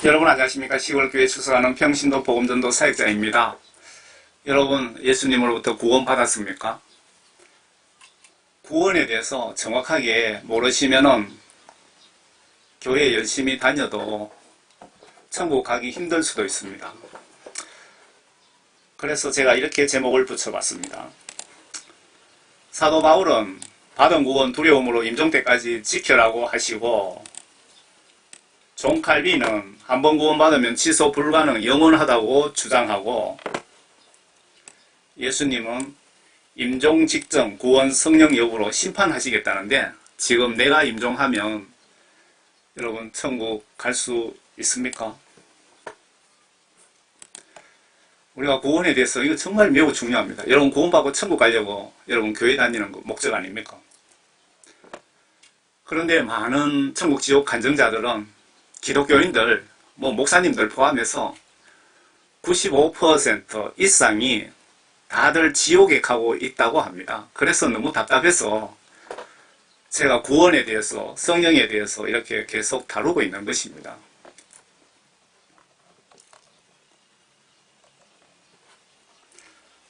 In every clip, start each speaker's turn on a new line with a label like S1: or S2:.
S1: 여러분 안녕하십니까. 시골교회 출석하는 평신도 복음전도 사역자입니다. 여러분 예수님으로부터 구원 받았습니까? 구원에 대해서 정확하게 모르시면은 교회 열심히 다녀도 천국 가기 힘들 수도 있습니다. 그래서 제가 이렇게 제목을 붙여봤습니다. 사도 바울은 받은 구원 두려움으로 임종 때까지 지켜라고 하시고, 존 칼빈은 한번 구원받으면 취소 불가능 영원하다고 주장하고, 예수님은 임종 직전 구원 성령 여부로 심판하시겠다는데, 지금 내가 임종하면 여러분 천국 갈 수 있습니까? 우리가 구원에 대해서 이거 정말 매우 중요합니다. 여러분 구원받고 천국 가려고 여러분 교회 다니는 거 목적 아닙니까? 그런데 많은 천국 지옥 간증자들은 기독교인들, 목사님들 포함해서 95% 이상이 다들 지옥에 가고 있다고 합니다. 그래서 너무 답답해서 제가 구원에 대해서, 성령에 대해서 이렇게 계속 다루고 있는 것입니다.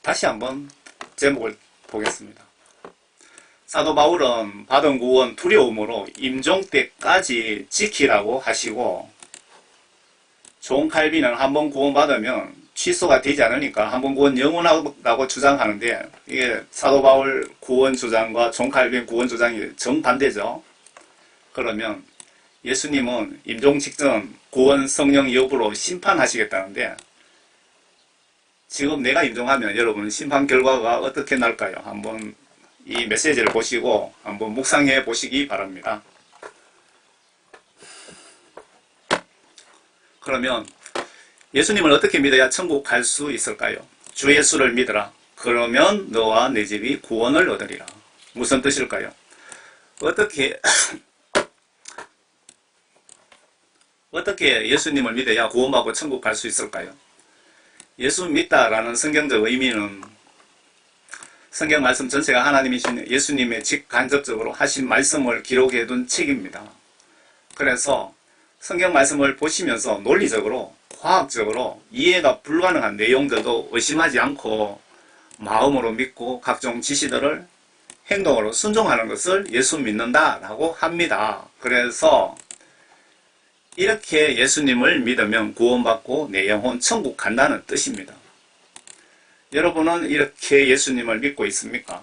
S1: 다시 한번 제목을 보겠습니다. 사도 바울은 받은 구원 두려움으로 임종 때까지 지키라고 하시고, 존 칼빈은 한번 구원받으면 취소가 되지 않으니까 한번 구원 영원하다고 주장하는데, 이게 사도 바울 구원 주장과 존 칼빈 구원 주장이 정반대죠. 그러면 예수님은 임종 직전 구원 성령 여부로 심판하시겠다는데, 지금 내가 임종하면 여러분 심판 결과가 어떻게 날까요? 한번 이 메시지를 보시고 한번 묵상해 보시기 바랍니다. 그러면 예수님을 어떻게 믿어야 천국 갈 수 있을까요? 주 예수를 믿으라. 그러면 너와 내 집이 구원을 얻으리라. 무슨 뜻일까요? 어떻게 예수님을 믿어야 구원받고 천국 갈 수 있을까요? 예수 믿다라는 성경적 의미는 성경 말씀 전체가 하나님이신 예수님의 직간접적으로 하신 말씀을 기록해 둔 책입니다. 그래서 성경 말씀을 보시면서 논리적으로, 과학적으로 이해가 불가능한 내용들도 의심하지 않고 마음으로 믿고 각종 지시들을 행동으로 순종하는 것을 예수 믿는다라고 합니다. 그래서 이렇게 예수님을 믿으면 구원받고 내 영혼 천국 간다는 뜻입니다. 여러분은 이렇게 예수님을 믿고 있습니까?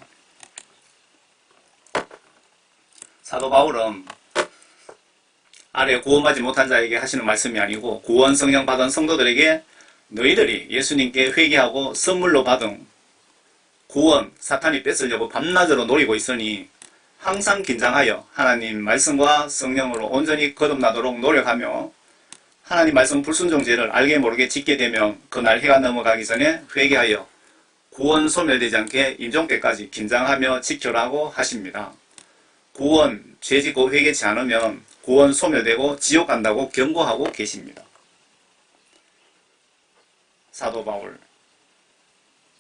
S1: 사도 바울은 아래 구원받지 못한 자에게 하시는 말씀이 아니고, 구원 성령 받은 성도들에게 너희들이 예수님께 회개하고 선물로 받은 구원 사탄이 뺏으려고 밤낮으로 노리고 있으니 항상 긴장하여 하나님 말씀과 성령으로 온전히 거듭나도록 노력하며, 하나님 말씀 불순종죄를 알게 모르게 짓게 되면 그날 해가 넘어가기 전에 회개하여 구원 소멸되지 않게 임종 때까지 긴장하며 지켜라고 하십니다. 구원 죄 짓고 회개치 않으면 구원 소멸되고 지옥 간다고 경고하고 계십니다. 사도 바울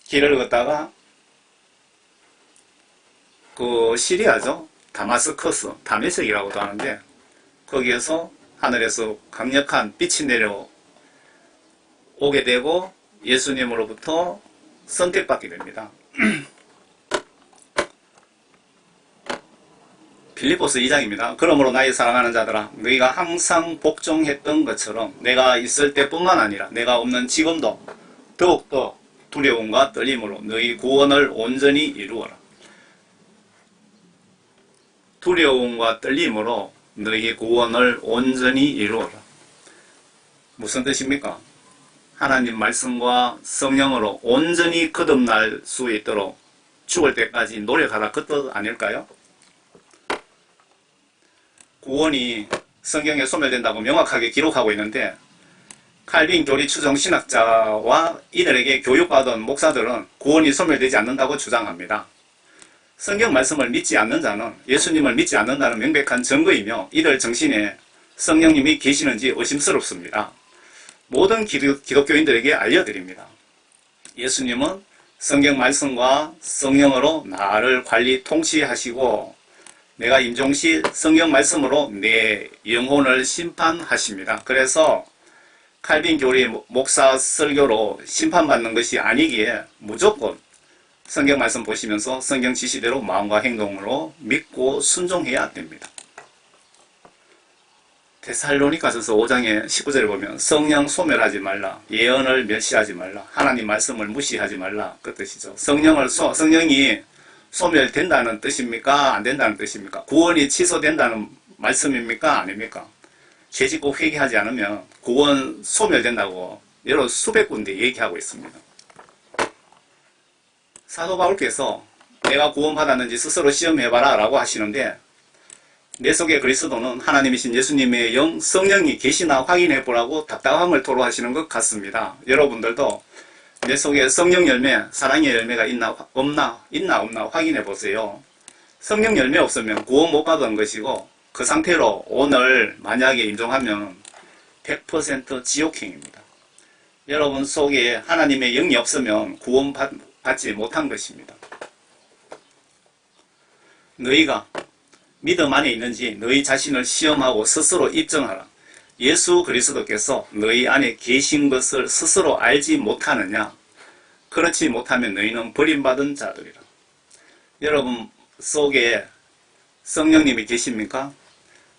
S1: 길을 걷다가 시리아죠. 다마스커스, 다메섹이라고도 하는데, 거기에서 하늘에서 강력한 빛이 내려오게 되고 예수님으로부터 선택받게 됩니다. 빌립보서 2장입니다. 그러므로 나의 사랑하는 자들아, 너희가 항상 복종했던 것처럼 내가 있을 때뿐만 아니라 내가 없는 지금도 더욱더 두려움과 떨림으로 너희 구원을 온전히 이루어라. 두려움과 떨림으로 너희 구원을 온전히 이루어라. 무슨 뜻입니까? 하나님 말씀과 성령으로 온전히 거듭날 수 있도록 죽을 때까지 노력하라, 그 뜻 아닐까요? 구원이 성경에 소멸된다고 명확하게 기록하고 있는데, 칼빈 교리 추정 신학자와 이들에게 교육받은 목사들은 구원이 소멸되지 않는다고 주장합니다. 성경 말씀을 믿지 않는 자는 예수님을 믿지 않는다는 명백한 증거이며, 이들 정신에 성령님이 계시는지 의심스럽습니다. 모든 기독교인들에게 알려드립니다. 예수님은 성경 말씀과 성령으로 나를 관리 통치하시고, 내가 임종시 성경 말씀으로 내 영혼을 심판하십니다. 그래서 칼빈 교리 목사 설교로 심판받는 것이 아니기에 무조건 성경 말씀 보시면서 성경 지시대로 마음과 행동으로 믿고 순종해야 됩니다. 데살로니가전서 5장의 19절에 보면 성령 소멸하지 말라, 예언을 멸시하지 말라, 하나님 말씀을 무시하지 말라, 그 뜻이죠. 성령이 소멸된다는 뜻입니까? 안 된다는 뜻입니까? 구원이 취소된다는 말씀입니까? 아닙니까? 죄짓고 회개하지 않으면 구원 소멸된다고 여러 수백 군데 얘기하고 있습니다. 사도 바울께서 내가 구원받았는지 스스로 시험해봐라 라고 하시는데, 내 속에 그리스도는 하나님이신 예수님의 영 성령이 계시나 확인해보라고 답답함을 토로하시는 것 같습니다. 여러분들도 내 속에 성령 열매, 사랑의 열매가 있나 없나 확인해보세요. 성령 열매 없으면 구원 못 받은 것이고, 그 상태로 오늘 만약에 인정하면 100% 지옥행입니다. 여러분 속에 하나님의 영이 없으면 구원 받지 못한 것입니다. 너희가 믿음 안에 있는지 너희 자신을 시험하고 스스로 입증하라. 예수 그리스도께서 너희 안에 계신 것을 스스로 알지 못하느냐? 그렇지 못하면 너희는 버림받은 자들이라. 여러분 속에 성령님이 계십니까?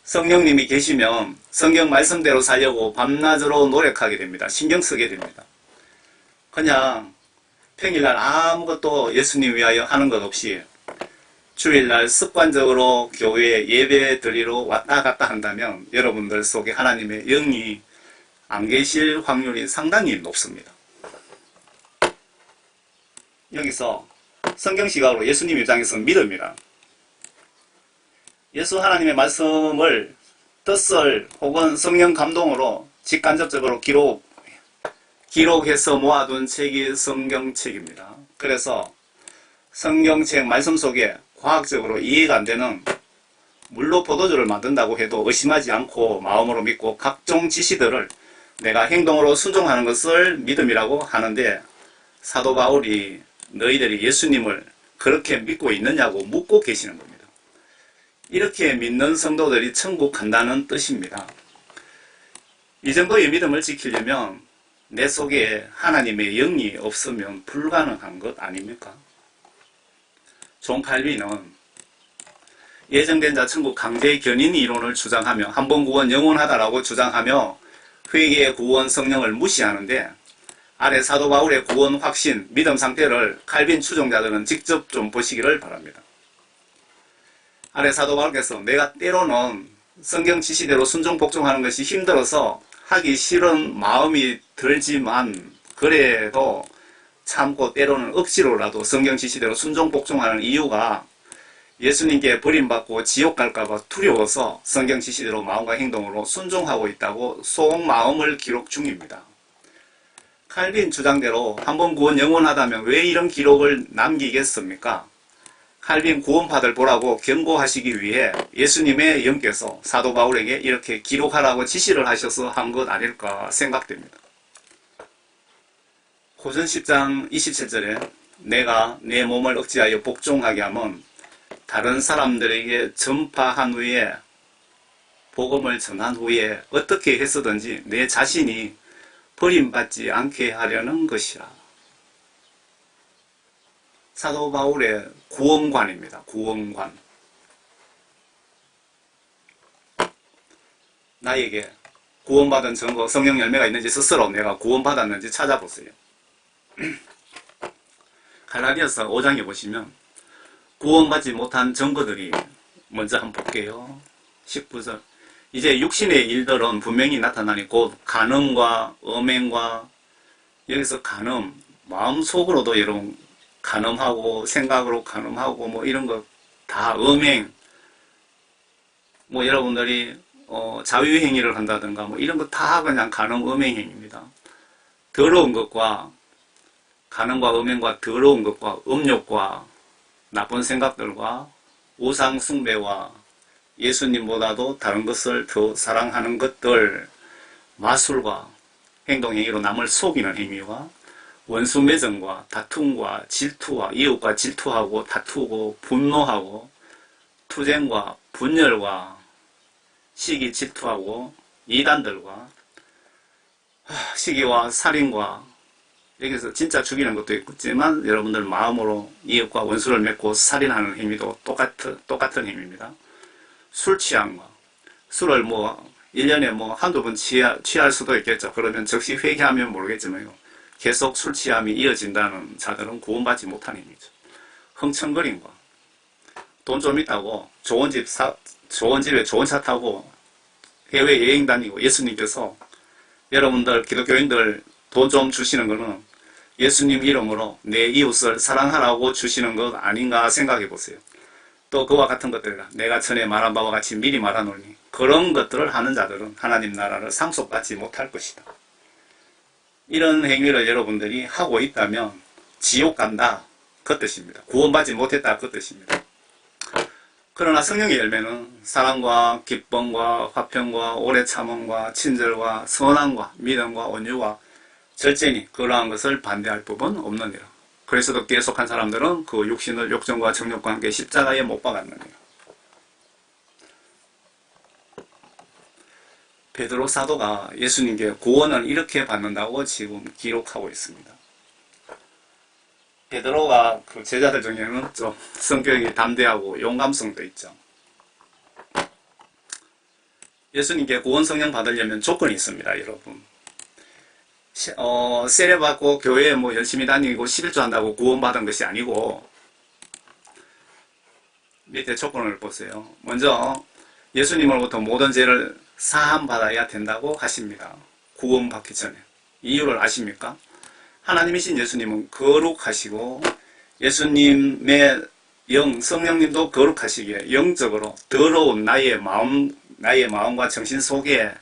S1: 성령님이 계시면 성경 말씀대로 살려고 밤낮으로 노력하게 됩니다. 신경 쓰게 됩니다. 그냥 평일날 아무것도 예수님 위하여 하는 것 없이 주일날 습관적으로 교회에 예배 드리러 왔다 갔다 한다면 여러분들 속에 하나님의 영이 안 계실 확률이 상당히 높습니다. 여기서 성경시각으로 예수님 입장에서 믿음이라, 예수 하나님의 말씀을 뜻을 혹은 성령 감동으로 직간접적으로 기록해서 모아둔 책이 성경책입니다. 그래서 성경책 말씀 속에 과학적으로 이해가 안 되는 물로 포도주를 만든다고 해도 의심하지 않고 마음으로 믿고 각종 지시들을 내가 행동으로 순종하는 것을 믿음이라고 하는데, 사도 바울이 너희들이 예수님을 그렇게 믿고 있느냐고 묻고 계시는 겁니다. 이렇게 믿는 성도들이 천국 간다는 뜻입니다. 이 정도의 믿음을 지키려면 내 속에 하나님의 영이 없으면 불가능한 것 아닙니까? 존 칼빈은 예정된 자 천국 강제 견인 이론을 주장하며 한번 구원 영원하다라고 주장하며 회개의 구원 성령을 무시하는데, 아래 사도 바울의 구원 확신, 믿음 상태를 칼빈 추종자들은 직접 좀 보시기를 바랍니다. 아래 사도 바울께서 내가 때로는 성경 지시대로 순종 복종하는 것이 힘들어서 하기 싫은 마음이 들지만 그래도 참고 때로는 억지로라도 성경 지시대로 순종 복종하는 이유가 예수님께 버림받고 지옥 갈까봐 두려워서 성경 지시대로 마음과 행동으로 순종하고 있다고 속마음을 기록 중입니다. 칼빈 주장대로 한번 구원 영원하다면 왜 이런 기록을 남기겠습니까? 칼빈 구원파들 보라고 경고하시기 위해 예수님의 영께서 사도 바울에게 이렇게 기록하라고 지시를 하셔서 한 것 아닐까 생각됩니다. 고전 10장 27절에 내가 내 몸을 억지하여 복종하게 하면 다른 사람들에게 전파한 후에, 복음을 전한 후에 어떻게 했었든지 내 자신이 버림받지 않게 하려는 것이라. 사도 바울의 구원관입니다. 구원관. 나에게 구원받은 증거, 성령 열매가 있는지 스스로 내가 구원받았는지 찾아보세요. 갈라디아서 5장에 보시면 구원받지 못한 증거들이 먼저 한번 볼게요. 19절. 이제 육신의 일들은 분명히 나타나니 곧 간음과 음행과, 여기서 간음, 마음속으로도 여러분 간음하고 생각으로 간음하고 뭐 이런 거 다 음행, 뭐 여러분들이 자유행위를 한다든가 뭐 이런 거 다 그냥 간음 음행행입니다. 더러운 것과 간음과 음행과 더러운 것과 음욕과 나쁜 생각들과 우상 숭배와 예수님보다도 다른 것을 더 사랑하는 것들, 마술과 행동행위로 남을 속이는 행위와 원수 매정과 다툼과 질투와 이웃과 질투하고 다투고 분노하고 투쟁과 분열과 시기 질투하고 이단들과 시기와 살인과 여기서 진짜 죽이는 것도 있지만 여러분들 마음으로 이웃과 원수를 맺고 살인하는 행위도 똑같은 행위입니다. 술 취함과 술을 1년에 한두 번 취할 수도 있겠죠. 그러면 즉시 회개하면 모르겠지만요. 계속 술 취함이 이어진다는 자들은 구원받지 못하는 행위죠. 흥청거림과 돈 좀 있다고 좋은 집에 좋은 차 타고 해외 여행 다니고 예수님께서 여러분들 기독교인들 돈 좀 주시는 거는 예수님 이름으로 내 이웃을 사랑하라고 주시는 것 아닌가 생각해 보세요. 또 그와 같은 것들 내가 전에 말한 바와 같이 미리 말하노니 그런 것들을 하는 자들은 하나님 나라를 상속받지 못할 것이다. 이런 행위를 여러분들이 하고 있다면 지옥 간다 그 뜻입니다. 구원받지 못했다 그 뜻입니다. 그러나 성령의 열매는 사랑과 기쁨과 화평과 오래 참음과 친절과 선함과 믿음과 온유와 절제니 그러한 것을 반대할 법은 없느니라. 그리스도께 속한 사람들은 그 육신을 욕정과 정욕과 함께 십자가에 못 박았느니라. 베드로 사도가 예수님께 구원을 이렇게 받는다고 지금 기록하고 있습니다. 베드로가 그 제자들 중에는 좀 성격이 담대하고 용감성도 있죠. 예수님께 구원 성령 받으려면 조건이 있습니다, 여러분. 세례받고 교회에 열심히 다니고 11조 한다고 구원받은 것이 아니고, 밑에 조건을 보세요. 먼저 예수님으로부터 모든 죄를 사함받아야 된다고 하십니다. 구원받기 전에. 이유를 아십니까? 하나님이신 예수님은 거룩하시고 예수님의 영, 성령님도 거룩하시기에 영적으로 더러운 나의 마음과 정신 속에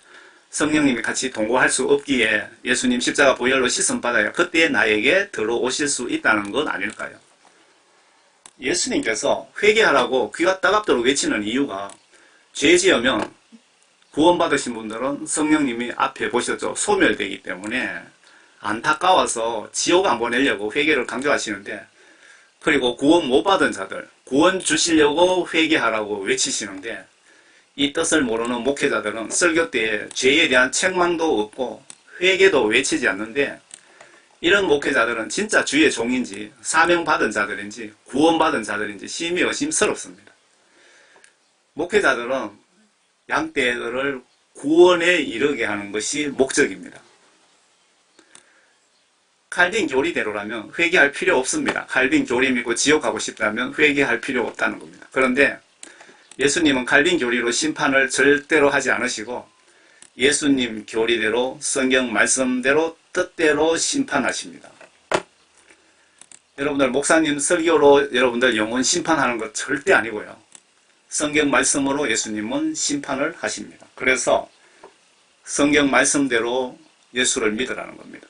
S1: 성령님이 같이 동거할 수 없기에 예수님 십자가 보혈로 씻음받아야 그때 나에게 들어오실 수 있다는 것 아닐까요? 예수님께서 회개하라고 귀가 따갑도록 외치는 이유가 죄 지으면 구원받으신 분들은 성령님이 앞에 보셨죠. 소멸되기 때문에 안타까워서 지옥 안 보내려고 회개를 강조하시는데, 그리고 구원 못 받은 자들 구원 주시려고 회개하라고 외치시는데, 이 뜻을 모르는 목회자들은 설교 때에 죄에 대한 책망도 없고 회개도 외치지 않는데, 이런 목회자들은 진짜 주의 종인지 사명받은 자들인지 구원받은 자들인지 심히 의심스럽습니다. 목회자들은 양떼들을 구원에 이르게 하는 것이 목적입니다. 칼빈 교리대로라면 회개할 필요 없습니다. 칼빈 교리 믿고 지옥 가고 싶다면 회개할 필요 없다는 겁니다. 그런데 예수님은 칼빈 교리로 심판을 절대로 하지 않으시고 예수님 교리대로 성경 말씀대로 뜻대로 심판하십니다. 여러분들 목사님 설교로 여러분들 영혼 심판하는 것 절대 아니고요. 성경 말씀으로 예수님은 심판을 하십니다. 그래서 성경 말씀대로 예수를 믿으라는 겁니다.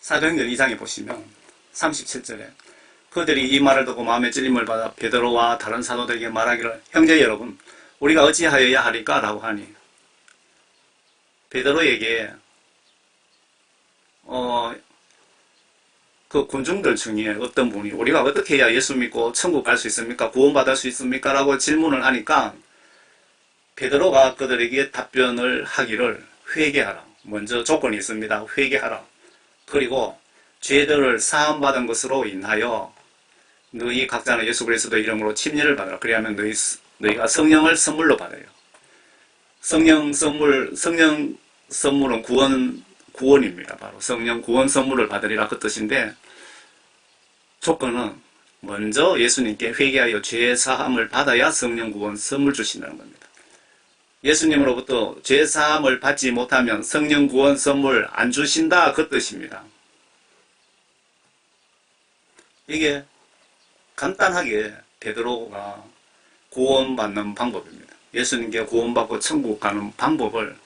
S1: 사도행전 2장에 보시면 37절에 그들이 이 말을 듣고 마음에 찔림을 받아 베드로와 다른 사도들에게 말하기를 형제 여러분 우리가 어찌하여야 하리까? 라고 하니 베드로에게 그 군중들 중에 어떤 분이 우리가 어떻게 해야 예수 믿고 천국 갈 수 있습니까? 구원받을 수 있습니까? 라고 질문을 하니까 베드로가 그들에게 답변을 하기를 회개하라. 먼저 조건이 있습니다. 회개하라. 그리고 죄들을 사함받은 것으로 인하여 너희 각자는 예수 그리스도의 이름으로 침례를 받으라. 그리하면 너희가 성령을 선물로 받아요. 성령 선물은 구원입니다. 바로 성령 구원 선물을 받으리라 그 뜻인데, 조건은 먼저 예수님께 회개하여 죄 사함을 받아야 성령 구원 선물 주신다는 겁니다. 예수님으로부터 죄 사함을 받지 못하면 성령 구원 선물 안 주신다 그 뜻입니다. 이게 간단하게 베드로가 구원받는 방법입니다. 예수님께 구원받고 천국 가는 방법을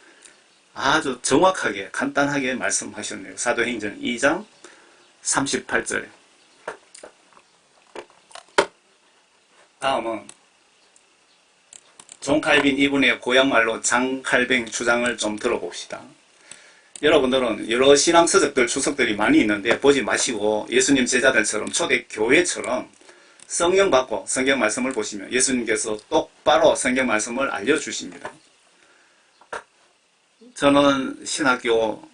S1: 아주 정확하게 간단하게 말씀하셨네요. 사도행전 2장 38절에. 다음은 존 칼빈 이분의 고향말로 장칼뱅 주장을 좀 들어봅시다. 여러분들은 여러 신앙서적들 주석들이 많이 있는데 보지 마시고 예수님 제자들처럼 초대교회처럼 성령 받고 성경 말씀을 보시면 예수님께서 똑바로 성경 말씀을 알려주십니다. 저는 신학교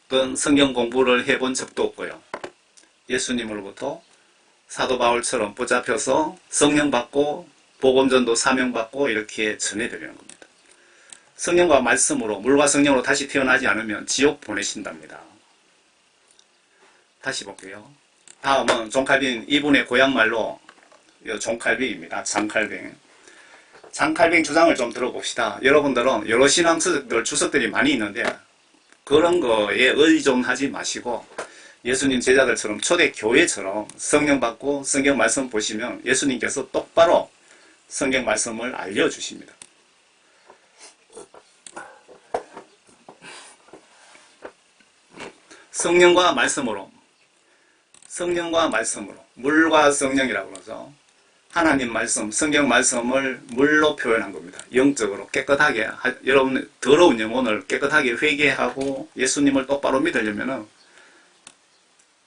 S1: 또 성경 공부를 해본 적도 없고요. 예수님으로부터 사도 바울처럼 붙잡혀서 성령 받고 복음전도 사명 받고 이렇게 전해드리는 겁니다. 성령과 말씀으로 물과 성령으로 다시 태어나지 않으면 지옥 보내신답니다. 다시 볼게요. 다음은 종칼빈 이분의 고향말로 종칼빈입니다. 장칼빈. 장칼빈 주장을 좀 들어봅시다. 여러분들은 여러 신앙서적들 주석들이 많이 있는데 그런 거에 의존하지 마시고 예수님 제자들처럼 초대교회처럼 성령 받고 성경 말씀 보시면 예수님께서 똑바로 성경 말씀을 알려주십니다. 성령과 말씀으로 물과 성령이라고 그러죠. 하나님 말씀, 성경 말씀을 물로 표현한 겁니다. 영적으로 깨끗하게, 여러분 더러운 영혼을 깨끗하게 회개하고 예수님을 똑바로 믿으려면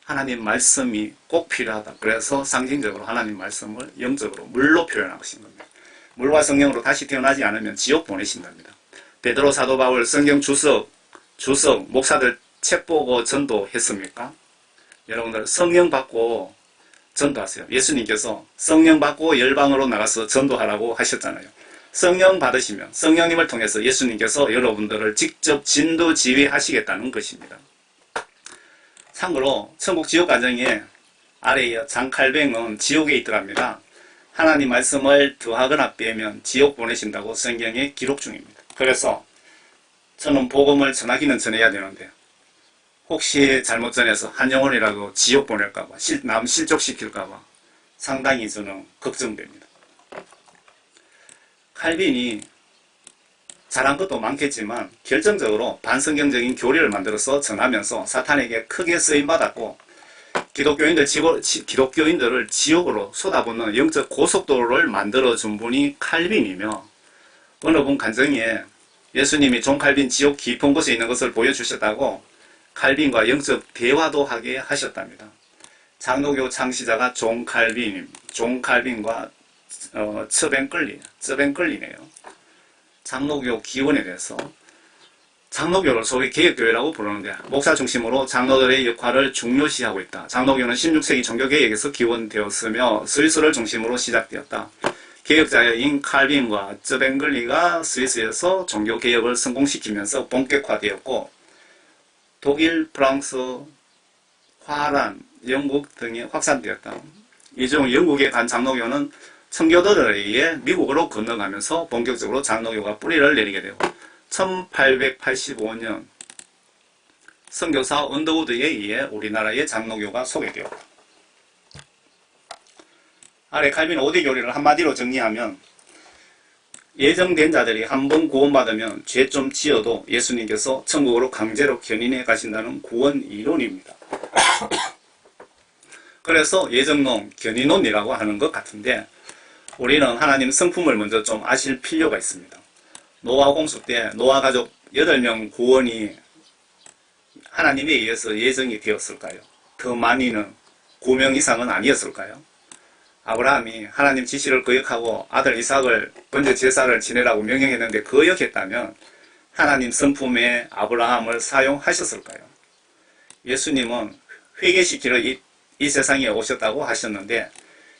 S1: 하나님 말씀이 꼭 필요하다. 그래서 상징적으로 하나님 말씀을 영적으로 물로 표현하신 겁니다. 물과 성령으로 다시 태어나지 않으면 지옥 보내신답니다. 베드로 사도 바울 성경 주석 목사들 책 보고 전도했습니까? 여러분들 성령 받고 전도하세요. 예수님께서 성령 받고 열방으로 나가서 전도하라고 하셨잖아요. 성령 받으시면 성령님을 통해서 예수님께서 여러분들을 직접 진도 지휘하시겠다는 것입니다. 참고로 천국 지옥 과정에 아래에 장칼뱅은 지옥에 있더랍니다. 하나님 말씀을 더하거나 빼면 지옥 보내신다고 성경에 기록 중입니다. 그래서 저는 복음을 전하기는 전해야 되는데 혹시 잘못 전해서 한 영혼이라도 지옥 보낼까봐 남 실족시킬까봐 상당히 저는 걱정됩니다. 칼빈이 잘한 것도 많겠지만 결정적으로 반성경적인 교리를 만들어서 전하면서 사탄에게 크게 쓰임받았고 기독교인들을 지옥으로 쏟아붓는 영적 고속도로를 만들어준 분이 칼빈이며 어느 분 간증에 예수님이 종칼빈 지옥 깊은 곳에 있는 것을 보여주셨다고 칼빈과 영적 대화도 하게 하셨답니다. 장로교 창시자가 종칼빈과 쩌뱅끌리네요. 장로교 기원에 대해서 장로교를 소위 개혁교회라고 부르는데 목사 중심으로 장로들의 역할을 중요시하고 있다. 장로교는 16세기 종교개혁에서 기원되었으며 스위스를 중심으로 시작되었다. 개혁자인 칼빈과 쩌뱅글리가 스위스에서 종교개혁을 성공시키면서 본격화되었고 독일, 프랑스, 화란, 영국 등에 확산되었다. 이 중 영국에 간 장로교는 청교도들에 의해 미국으로 건너가면서 본격적으로 장로교가 뿌리를 내리게 되고 1885년 선교사 언더우드에 의해 우리나라의 장로교가 소개되었다. 아래 칼빈 5대 교리를 한마디로 정리하면 예정된 자들이 한번 구원받으면 죄 좀 지어도 예수님께서 천국으로 강제로 견인해 가신다는 구원 이론입니다. 그래서 예정론, 견인론이라고 하는 것 같은데 우리는 하나님 성품을 먼저 좀 아실 필요가 있습니다. 노아 홍수 때 노아 가족 8명 구원이 하나님에 의해서 예정이 되었을까요? 더 많이는 9명 이상은 아니었을까요? 아브라함이 하나님 지시를 거역하고 아들 이삭을 번제 제사를 지내라고 명령했는데 거역했다면 하나님 성품에 아브라함을 사용하셨을까요? 예수님은 회개시키러 이 세상에 오셨다고 하셨는데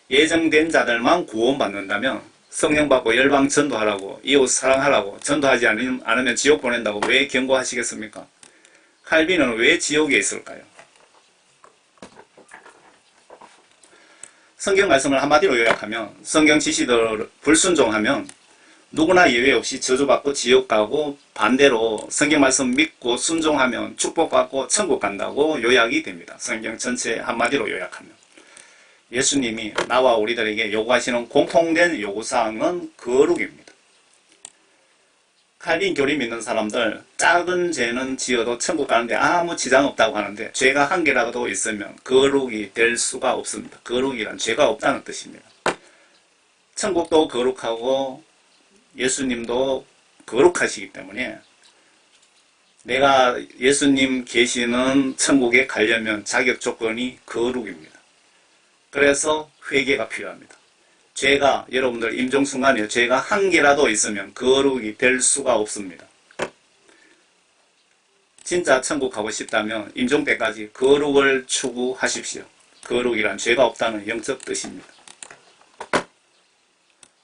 S1: 예정된 자들만 구원받는다면 성령 받고 열방 전도하라고 이웃 사랑하라고 전도하지 않으면 지옥 보낸다고 왜 경고하시겠습니까? 칼빈은 왜 지옥에 있을까요? 성경 말씀을 한마디로 요약하면 성경 지시들을 불순종하면 누구나 예외 없이 저주받고 지옥 가고 반대로 성경 말씀 믿고 순종하면 축복받고 천국 간다고 요약이 됩니다. 성경 전체 한마디로 요약하면. 예수님이 나와 우리들에게 요구하시는 공통된 요구사항은 거룩입니다. 칼빈 교리 믿는 사람들 작은 죄는 지어도 천국 가는데 아무 지장 없다고 하는데 죄가 한 개라도 있으면 거룩이 될 수가 없습니다. 거룩이란 죄가 없다는 뜻입니다. 천국도 거룩하고 예수님도 거룩하시기 때문에 내가 예수님 계시는 천국에 가려면 자격 조건이 거룩입니다. 그래서 회개가 필요합니다. 죄가 여러분들 임종순간에 죄가 한 개라도 있으면 거룩이 될 수가 없습니다. 진짜 천국 가고 싶다면 임종 때까지 거룩을 추구하십시오. 거룩이란 죄가 없다는 영적 뜻입니다.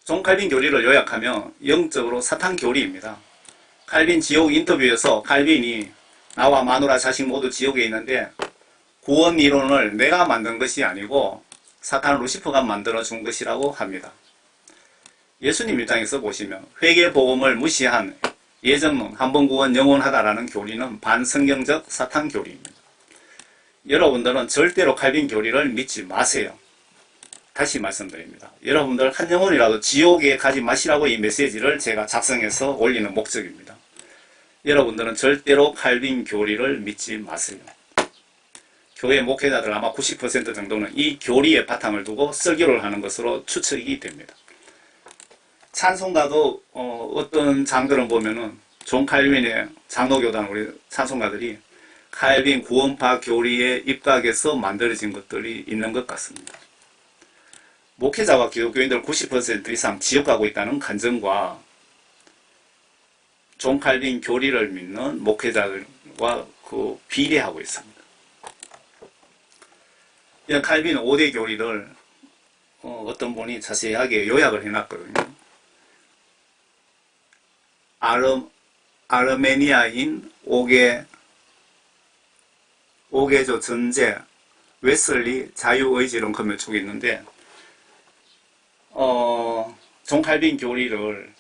S1: 존 칼빈 교리를 요약하면 영적으로 사탄 교리입니다. 칼빈 지옥 인터뷰에서 칼빈이 나와 마누라 자식 모두 지옥에 있는데 구원 이론을 내가 만든 것이 아니고 사탄 루시퍼가 만들어준 것이라고 합니다. 예수님 입장에서 보시면 회개복음을 무시한 예정론, 한번 구원 영원하다라는 교리는 반성경적 사탄 교리입니다. 여러분들은 절대로 칼빈 교리를 믿지 마세요. 다시 말씀드립니다. 여러분들 한 영혼이라도 지옥에 가지 마시라고 이 메시지를 제가 작성해서 올리는 목적입니다. 여러분들은 절대로 칼빈 교리를 믿지 마세요. 교회 목회자들 아마 90% 정도는 이 교리의 바탕을 두고 설교를 하는 것으로 추측이 됩니다. 찬송가도 어떤 장들은 보면은 존 칼빈의 장로교단 우리 찬송가들이 칼빈 구원파 교리에 입각해서 만들어진 것들이 있는 것 같습니다. 목회자와 기독교인들 90% 이상 지옥 가고 있다는 간증과 존 칼빈 교리를 믿는 목회자들과 비례하고 있습니다. 칼빈 5대 교리를 어떤 분이 자세하게 요약을 해놨거든요. 아르메니아인 오게조 전제, 웨슬리 자유의지론 검열축이 있는데 존 칼빈 교리를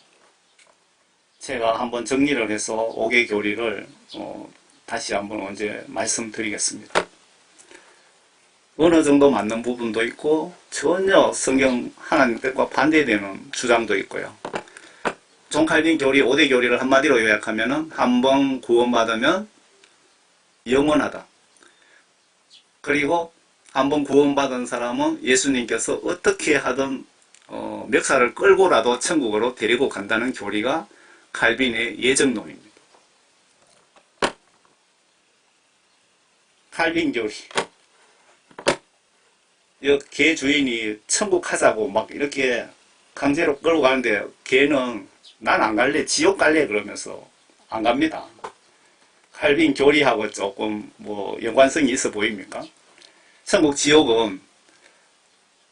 S1: 제가 한번 정리를 해서 5개 교리를 다시 한번 언제 말씀드리겠습니다. 어느 정도 맞는 부분도 있고 전혀 성경 하나님 뜻과 반대되는 주장도 있고요. 존 칼빈 교리 5대 교리를 한마디로 요약하면 한번 구원받으면 영원하다. 그리고 한번 구원받은 사람은 예수님께서 어떻게 하든 멱살을 끌고라도 천국으로 데리고 간다는 교리가 칼빈의 예정론입니다. 칼빈 교리. 개 주인이 천국 가자고 막 이렇게 강제로 끌고 가는데 개는 난 안 갈래, 지옥 갈래 그러면서 안 갑니다. 칼빈 교리하고 조금 연관성이 있어 보입니까? 천국 지옥은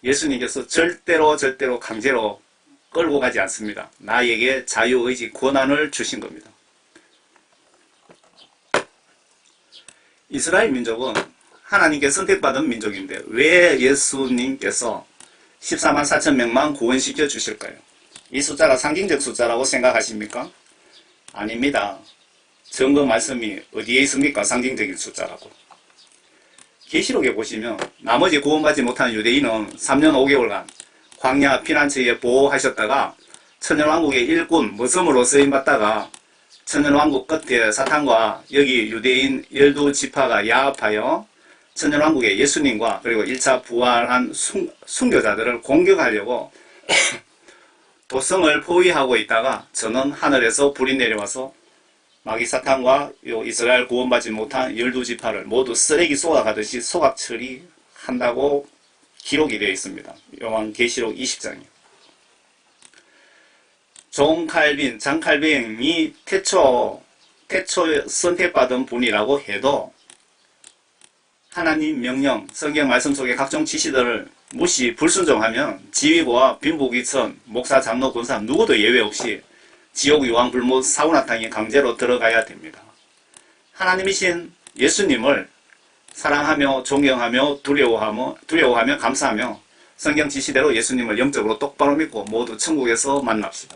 S1: 예수님께서 절대로 강제로 끌고 가지 않습니다. 나에게 자유의지 권한을 주신 겁니다. 이스라엘 민족은 하나님께 선택받은 민족인데 왜 예수님께서 14만 4천 명만 구원시켜 주실까요? 이 숫자가 상징적 숫자라고 생각하십니까? 아닙니다. 증거 말씀이 어디에 있습니까? 상징적인 숫자라고. 계시록에 보시면 나머지 구원받지 못한 유대인은 3년 5개월간 광야 피난처에 보호하셨다가 천년왕국의 일꾼 머슴으로 쓰임받다가 천년왕국 끝에 사탄과 여기 유대인 12지파가 야합하여 천년왕국의 예수님과 그리고 1차 부활한 순교자들을 공격하려고 도성을 포위하고 있다가 저는 하늘에서 불이 내려와서 마귀 사탄과 이스라엘 구원받지 못한 12지파를 모두 쓰레기 쏟아가듯이 소각 처리한다고 기록이 되어 있습니다. 요한계시록 20장이요. 존 칼빈, 장 칼빈이 태초 선택받은 분이라고 해도 하나님 명령, 성경 말씀 속의 각종 지시들을 무시, 불순종하면 지휘부와 빈부귀천, 목사, 장로, 권사 누구도 예외 없이 지옥 유황 불못 사우나탕에 강제로 들어가야 됩니다. 하나님이신 예수님을 사랑하며 존경하며 두려워하며 감사하며 성경 지시대로 예수님을 영적으로 똑바로 믿고 모두 천국에서 만납시다.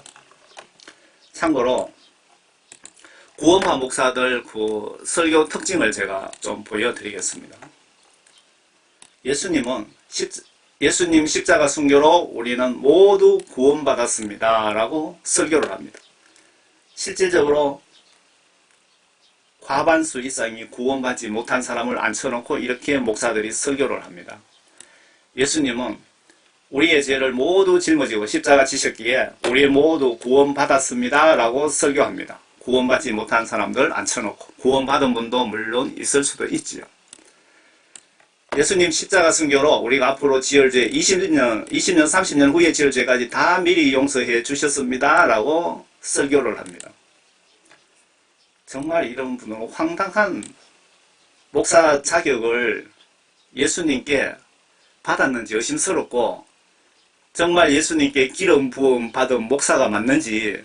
S1: 참고로 구원파 목사들 설교 특징을 제가 좀 보여드리겠습니다. 예수님 십자가 순교로 우리는 모두 구원받았습니다 라고 설교를 합니다. 실질적으로 과반수 이상이 구원받지 못한 사람을 앉혀놓고 이렇게 목사들이 설교를 합니다. 예수님은 우리의 죄를 모두 짊어지고 십자가 지셨기에 우리 모두 구원받았습니다 라고 설교합니다. 구원받지 못한 사람들 앉혀놓고 구원받은 분도 물론 있을 수도 있지요. 예수님 십자가 순교로 우리가 앞으로 지을 죄 20년, 30년 후에 지을 죄까지 다 미리 용서해 주셨습니다 라고 설교를 합니다. 정말 이런 분은 황당한 목사 자격을 예수님께 받았는지 의심스럽고, 정말 예수님께 기름 부음 받은 목사가 맞는지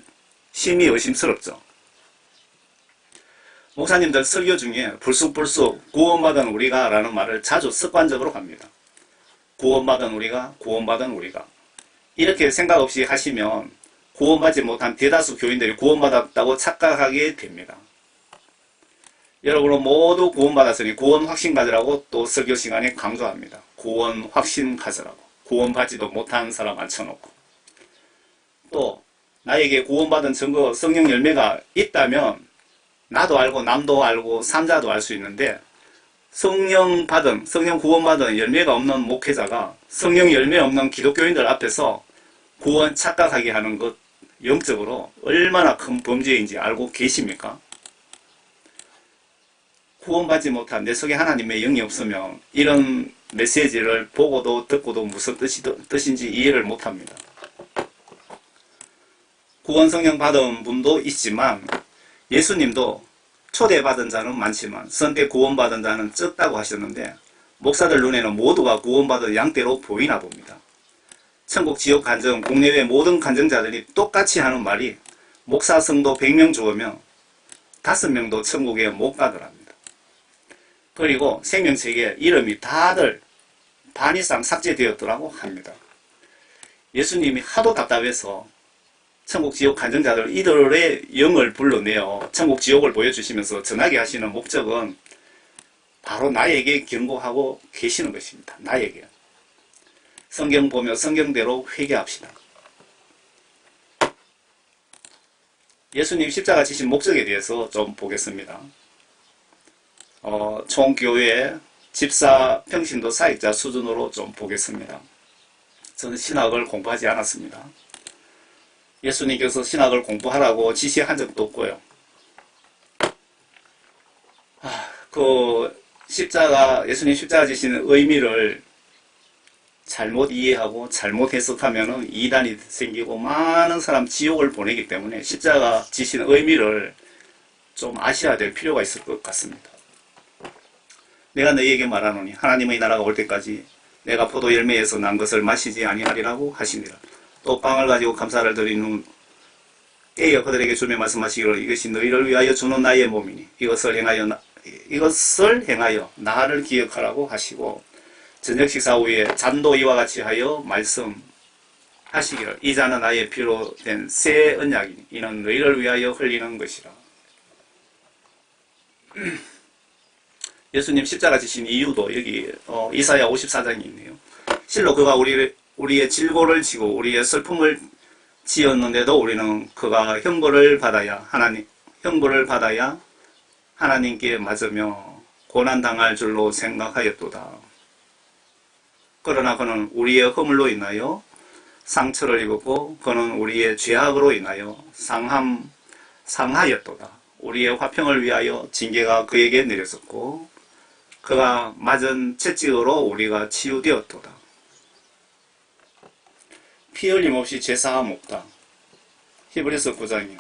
S1: 심히 의심스럽죠. 목사님들 설교 중에 불쑥불쑥 구원받은 우리가 라는 말을 자주 습관적으로 합니다. 구원받은 우리가, 구원받은 우리가. 이렇게 생각 없이 하시면 구원받지 못한 대다수 교인들이 구원받았다고 착각하게 됩니다. 여러분은 모두 구원받았으니 구원 확신 가지라고 또 설교 시간에 강조합니다. 구원 확신 가지라고. 구원받지도 못한 사람 앉혀놓고. 또 나에게 구원받은 증거 성령 열매가 있다면 나도 알고 남도 알고 삼자도 알 수 있는데, 성령 구원받은 열매가 없는 목회자가 성령 열매 없는 기독교인들 앞에서 구원 착각하게 하는 것, 영적으로 얼마나 큰 범죄인지 알고 계십니까? 구원받지 못한 내 속에 하나님의 영이 없으면 이런 메시지를 보고도 듣고도 무슨 뜻인지 이해를 못합니다. 구원 성령 받은 분도 있지만 예수님도 초대받은 자는 많지만 선대 구원받은 자는 적다고 하셨는데, 목사들 눈에는 모두가 구원받은 양떼로 보이나 봅니다. 천국 지옥 간증, 국내외 모든 간증자들이 똑같이 하는 말이 목사 성도 100명 죽으면 5명도 천국에 못 가더랍니다. 그리고 생명책에 이름이 다들 반 이상 삭제되었더라고 합니다. 예수님이 하도 답답해서 천국 지옥 간증자들 이들의 영을 불러내어 천국 지옥을 보여주시면서 전하게 하시는 목적은 바로 나에게 경고하고 계시는 것입니다. 나에게. 성경 보며 성경대로 회개합시다. 예수님 십자가 지신 목적에 대해서 좀 보겠습니다. 총교회 집사 평신도 사역자 수준으로 좀 보겠습니다. 저는 신학을 공부하지 않았습니다. 예수님께서 신학을 공부하라고 지시한 적도 없고요. 예수님 십자가 지시는 의미를 잘못 이해하고 잘못 해석하면 이단이 생기고 많은 사람 지옥을 보내기 때문에 십자가 지시는 의미를 좀 아셔야 될 필요가 있을 것 같습니다. 내가 너희에게 말하노니 하나님의 나라가 올 때까지 내가 포도 열매에서 난 것을 마시지 아니하리라고 하시니라. 또 빵을 가지고 감사를 드리는 때에 그들에게 주며 말씀하시기를 이것이 너희를 위하여 주는 나의 몸이니 이것을 행하여 나를 기억하라고 하시고, 저녁 식사 후에 잔도 이와 같이 하여 말씀하시기를 이 잔은 나의 피로 된 새 언약이니 이는 너희를 위하여 흘리는 것이라. 예수님 십자가 지신 이유도 여기 이사야 54장이 있네요. 실로 그가 우리의 질고를 지고 우리의 슬픔을 지었는데도 우리는 그가 형벌을 받아야 하나님께 맞으며 고난당할 줄로 생각하였도다. 그러나 그는 우리의 허물로 인하여 상처를 입었고 그는 우리의 죄악으로 인하여 상하였도다. 우리의 화평을 위하여 징계가 그에게 내렸었고 그가 맞은 채찍으로 우리가 치유되었도다. 피 흘림 없이 죄사함 없다. 히브리서 9장이요.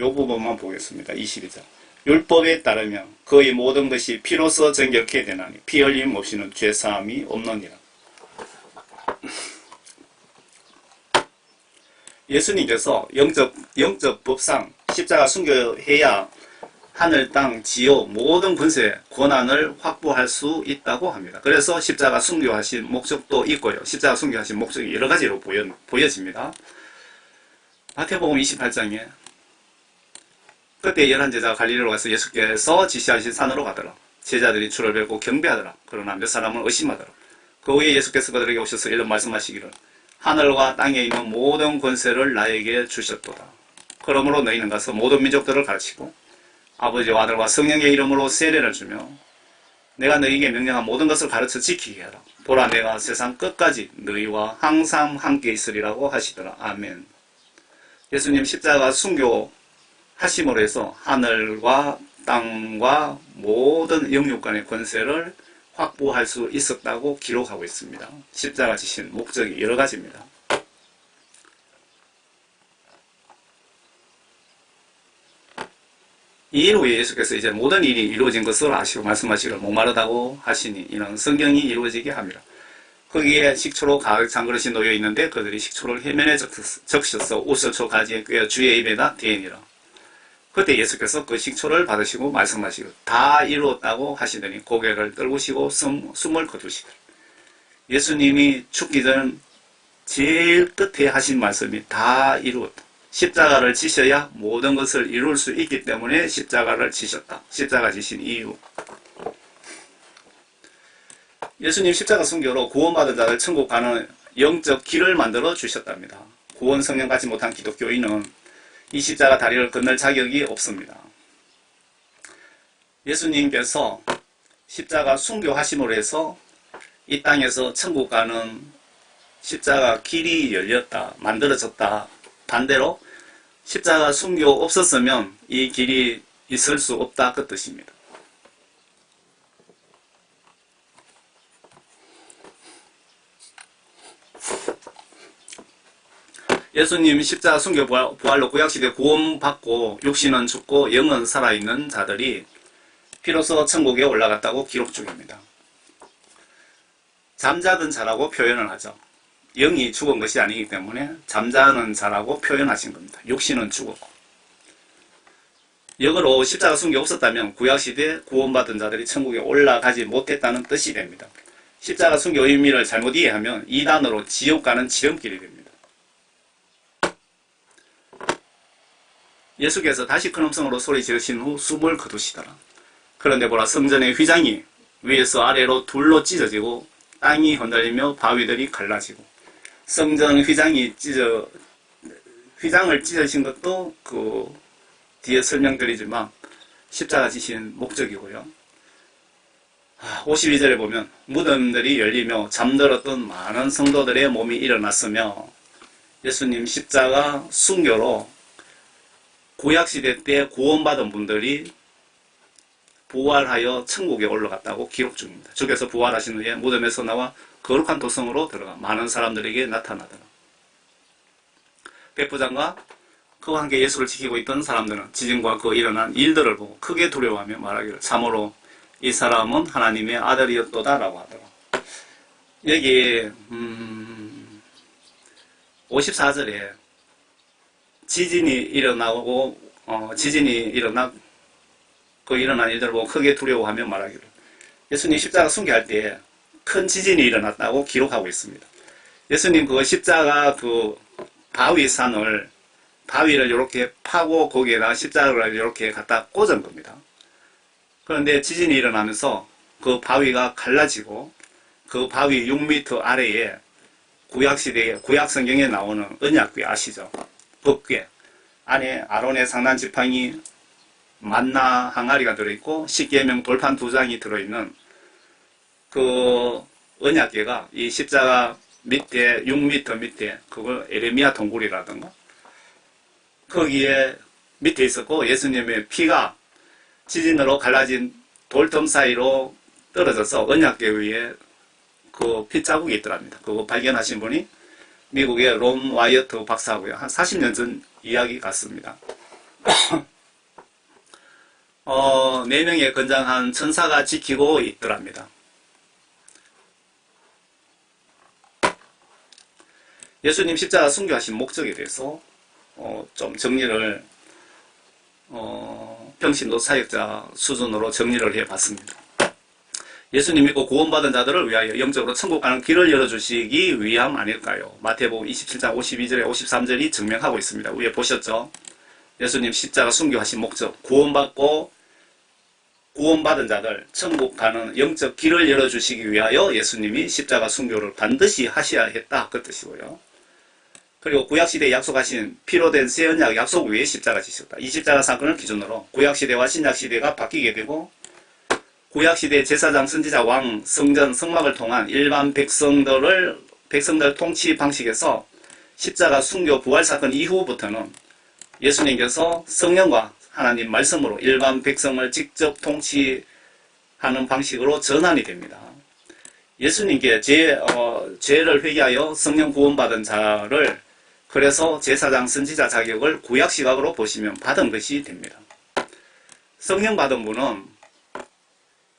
S1: 요 부분만 보겠습니다. 22장. 율법에 따르면 그의 모든 것이 피로써 정결케 되나니 피 흘림 없이는 죄사함이 없느니라. 예수님께서 영적 법상 십자가 순교해야 하늘, 땅, 지옥 모든 권세, 권한을 확보할 수 있다고 합니다. 그래서 십자가 순교하신 목적도 있고요. 십자가 순교하신 목적이 여러 가지로 보여집니다. 마태복음 28장에 그때 11제자가 갈릴리로 가서 예수께서 지시하신 산으로 가더라. 제자들이 주를 뵙고 경배하더라. 그러나 몇 사람은 의심하더라. 그 후에 예수께서 그들에게 오셔서 이런 말씀하시기를 하늘과 땅에 있는 모든 권세를 나에게 주셨도다. 그러므로 너희는 가서 모든 민족들을 가르치고 아버지와 아들과 성령의 이름으로 세례를 주며 내가 너희에게 명령한 모든 것을 가르쳐 지키게 하라. 보라 내가 세상 끝까지 너희와 항상 함께 있으리라고 하시더라. 아멘. 예수님 십자가 순교하심으로 해서 하늘과 땅과 모든 영육간의 권세를 확보할 수 있었다고 기록하고 있습니다. 십자가 지신 목적이 여러 가지입니다. 이 일 후에 예수께서 이제 모든 일이 이루어진 것을 아시고 말씀하시기를 목마르다고 하시니 이는 성경이 이루어지게 합니다. 거기에 식초로 가득 찬 그릇이 놓여 있는데 그들이 식초를 해면에 적셔서 우슬초 가지에 꿰어 주의 입에다 대니라. 그때 예수께서 그 식초를 받으시고 말씀하시고 다 이루었다고 하시더니 고개를 떨구시고 숨을 거두시고 예수님이 죽기 전 제일 끝에 하신 말씀이 다 이루었다. 십자가를 지셔야 모든 것을 이룰 수 있기 때문에 십자가를 지셨다. 십자가 지신 이유. 예수님 십자가 순교로 구원받은 자를 천국 가는 영적 길을 만들어 주셨답니다. 구원 성령 받지 못한 기독교인은 이 십자가 다리를 건널 자격이 없습니다. 예수님께서 십자가 순교하심으로 해서 이 땅에서 천국 가는 십자가 길이 열렸다, 만들어졌다. 반대로 십자가 순교 없었으면 이 길이 있을 수 없다 그 뜻입니다. 예수님 십자가 순교 부활로 구약시대 구원받고 육신은 죽고 영은 살아있는 자들이 비로소 천국에 올라갔다고 기록 중입니다. 잠자던 자라고 표현을 하죠. 영이 죽은 것이 아니기 때문에 잠자는 자라고 표현하신 겁니다. 육신은 죽었고. 역으로 십자가 순교 없었다면 구약시대 구원받은 자들이 천국에 올라가지 못했다는 뜻이 됩니다. 십자가 순교 의미를 잘못 이해하면 이단으로 지옥 가는 지름길이 됩니다. 예수께서 다시 큰 음성으로 소리 지르신 후 숨을 거두시더라. 그런데 보라, 성전의 휘장이 위에서 아래로 둘로 찢어지고 땅이 흔들리며 바위들이 갈라지고, 성전 휘장을 찢으신 것도 그 뒤에 설명드리지만 십자가 지신 목적이고요. 52절에 보면 무덤들이 열리며 잠들었던 많은 성도들의 몸이 일어났으며, 예수님 십자가 순교로 구약시대 때 구원받은 분들이 부활하여 천국에 올라갔다고 기록 중입니다. 주께서 부활하신 후에 무덤에서 나와 거룩한 도성으로 들어가 많은 사람들에게 나타나더라. 백부장과 그와 함께 예수를 지키고 있던 사람들은 지진과 그 일어난 일들을 보고 크게 두려워하며 말하기를 참으로 이 사람은 하나님의 아들이었도다 라고 하더라. 여기 54절에 지진이 일어나고 그 일어난 일들을 보고 크게 두려워하며 말하기를, 예수님 십자가 순교할 때 큰 지진이 일어났다고 기록하고 있습니다. 예수님 그 십자가 그 바위를 이렇게 파고 거기에다 십자가를 이렇게 갖다 꽂은 겁니다. 그런데 지진이 일어나면서 그 바위가 갈라지고 그 바위 6m 아래에 구약시대에 구약성경에 나오는 언약궤 아시죠? 법궤 안에 아론의 상단 지팡이 만나 항아리가 들어있고 십계명 돌판 2장이 들어있는 그 언약궤가 이 십자가 밑에 6m 밑에 그걸 에레미야 동굴이라든가 거기에 밑에 있었고, 예수님의 피가 지진으로 갈라진 돌틈 사이로 떨어져서 언약궤 위에 그 핏자국이 있더랍니다. 그거 발견하신 분이 미국의 롬 와이어트 박사고요. 한 40년 전 이야기 같습니다. 4명의 건장한 천사가 지키고 있더랍니다. 예수님 십자가 순교하신 목적에 대해서 좀 정리를 평신도 사역자 수준으로 정리를 해봤습니다. 예수님 믿고 구원받은 자들을 위하여 영적으로 천국 가는 길을 열어주시기 위함 아닐까요? 마태복음 27장 52절에 53절이 증명하고 있습니다. 위에 보셨죠? 예수님 십자가 순교하신 목적, 구원받은 자들 천국 가는 영적 길을 열어주시기 위하여 예수님이 십자가 순교를 반드시 하셔야 했다 그 뜻이고요. 그리고 구약시대에 약속하신 피로 된 새 언약 약속 위에 십자가 지셨다. 이 십자가 사건을 기준으로 구약시대와 신약시대가 바뀌게 되고, 구약시대 제사장, 선지자, 왕, 성전, 성막을 통한 일반 백성들 통치 방식에서 십자가 순교 부활 사건 이후부터는 예수님께서 성령과 하나님 말씀으로 일반 백성을 직접 통치하는 방식으로 전환이 됩니다. 예수님께 죄를 회개하여 성령 구원받은 자를, 그래서 제사장, 선지자 자격을 구약 시각으로 보시면 받은 것이 됩니다. 성령 받은 분은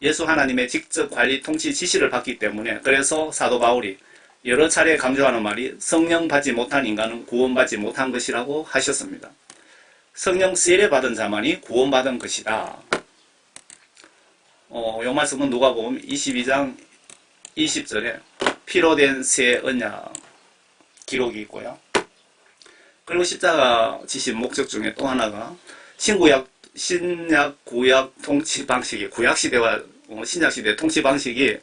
S1: 예수 하나님의 직접 관리 통치 지시를 받기 때문에, 그래서 사도 바울이 여러 차례 강조하는 말이 성령 받지 못한 인간은 구원받지 못한 것이라고 하셨습니다. 성령 세례 받은 자만이 구원받은 것이다. 이 말씀은 누가복음 22장 20절에 피로 된 새 언약 기록이 있고요. 그리고 십자가 지신 목적 중에 또 하나가 신약 구약 통치 방식이, 구약 시대와 신약 시대 통치 방식이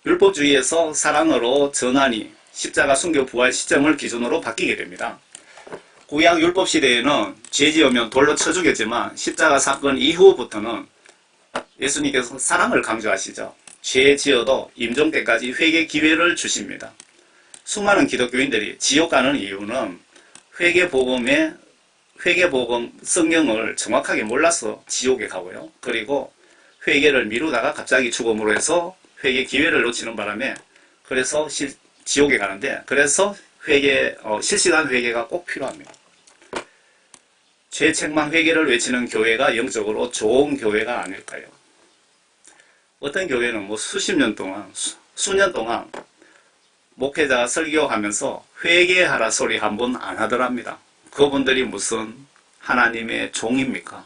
S1: 율법주의에서 사랑으로 전환이 십자가 순교 부활 시점을 기준으로 바뀌게 됩니다. 구약 율법 시대에는 죄 지으면 돌로 쳐 죽였지만 십자가 사건 이후부터는 예수님께서 사랑을 강조하시죠. 죄 지어도 임종 때까지 회개 기회를 주십니다. 수많은 기독교인들이 지옥 가는 이유는 회개복음 성경을 정확하게 몰라서 지옥에 가고요. 그리고 회개를 미루다가 갑자기 죽음으로 해서 회개 기회를 놓치는 바람에 그래서 지옥에 가는데, 그래서 실시간 회개가 꼭 필요합니다. 죄책망 회개를 외치는 교회가 영적으로 좋은 교회가 아닐까요? 어떤 교회는 수십 년 동안, 수년 동안 목회자가 설교하면서 회개하라 소리 한 번 안 하더랍니다. 그분들이 무슨 하나님의 종입니까?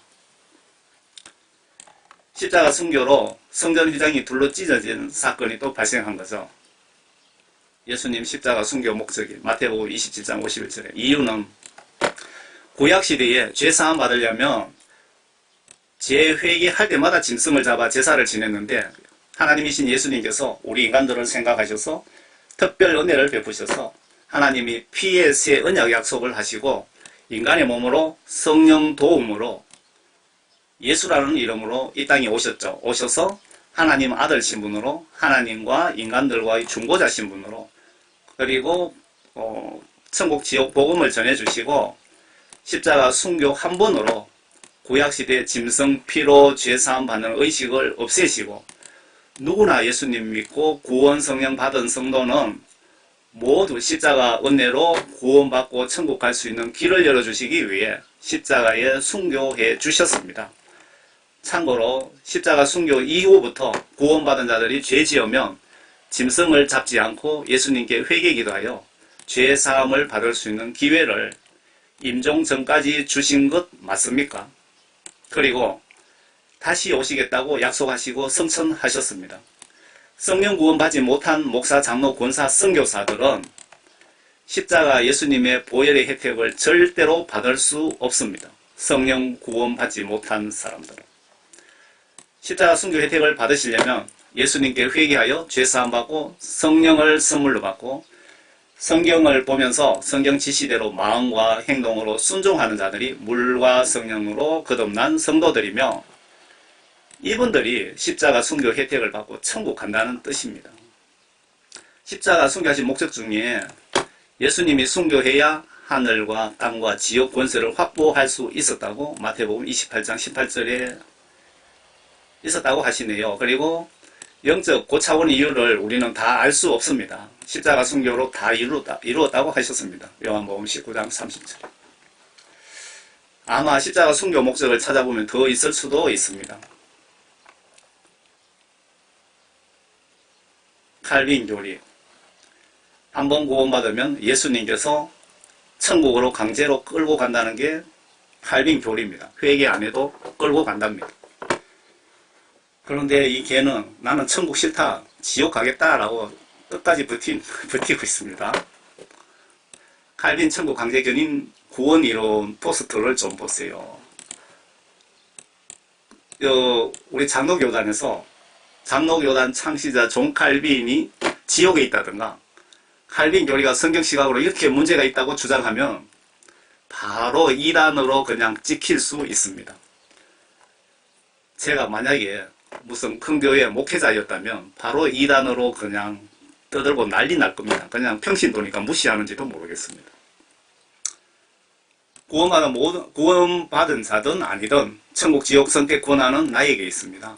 S1: 십자가 순교로 성전 휘장이 둘로 찢어진 사건이 또 발생한 거죠. 예수님 십자가 순교 목적이 마태복음 27장 51절에 이유는 구약시대에 죄사함 받으려면 죄 회개할 때마다 짐승을 잡아 제사를 지냈는데, 하나님이신 예수님께서 우리 인간들을 생각하셔서 특별 은혜를 베푸셔서 하나님이 피의 새 언약 약속을 하시고 인간의 몸으로 성령 도움으로 예수라는 이름으로 이 땅에 오셨죠. 오셔서 하나님 아들 신분으로 하나님과 인간들과의 중보자 신분으로, 그리고 천국 지옥 복음을 전해주시고 십자가 순교 한 번으로 구약시대 짐승 피로 죄사함 받는 의식을 없애시고 누구나 예수님 믿고 구원 성령 받은 성도는 모두 십자가 은혜로 구원받고 천국 갈 수 있는 길을 열어주시기 위해 십자가에 순교해 주셨습니다. 참고로 십자가 순교 이후부터 구원받은 자들이 죄 지으면 짐승을 잡지 않고 예수님께 회개 기도하여 죄 사함을 받을 수 있는 기회를 임종 전까지 주신 것 맞습니까? 그리고 다시 오시겠다고 약속하시고 성천하셨습니다. 성령 구원받지 못한 목사, 장로, 권사, 선교사들은 십자가 예수님의 보혈의 혜택을 절대로 받을 수 없습니다. 성령 구원받지 못한 사람들은. 십자가 순교 혜택을 받으시려면 예수님께 회개하여 죄사함 받고 성령을 선물로 받고 성경을 보면서 성경 지시대로 마음과 행동으로 순종하는 자들이 물과 성령으로 거듭난 성도들이며, 이분들이 십자가 순교 혜택을 받고 천국 간다는 뜻입니다. 십자가 순교하신 목적 중에 예수님이 순교해야 하늘과 땅과 지옥 권세를 확보할 수 있었다고 마태복음 28장 18절에 있었다고 하시네요. 그리고 영적 고차원 이유를 우리는 다 알 수 없습니다. 십자가 순교로 다 이루었다고 하셨습니다. 요한복음 19장 30절. 아마 십자가 순교 목적을 찾아보면 더 있을 수도 있습니다. 칼빈 교리. 한번 구원받으면 예수님께서 천국으로 강제로 끌고 간다는 게 칼빈 교리입니다. 회개 안 해도 끌고 간답니다. 그런데 이 개는 나는 천국 싫다, 지옥 가겠다라고 끝까지 버티고 있습니다. 칼빈 천국 강제 견인 구원 이론 포스터를 좀 보세요. 우리 장로교단에서 장로교단 창시자 존 칼빈이 지옥에 있다든가 칼빈 교리가 성경 시각으로 이렇게 문제가 있다고 주장하면 바로 이단으로 그냥 찍힐 수 있습니다. 제가 만약에 무슨 큰 교회 목회자였다면 바로 이단으로 그냥 떠들고 난리 날 겁니다. 그냥 평신도니까 무시하는지도 모르겠습니다. 구원받은 자든 아니든 천국 지옥 선택 권한은 나에게 있습니다.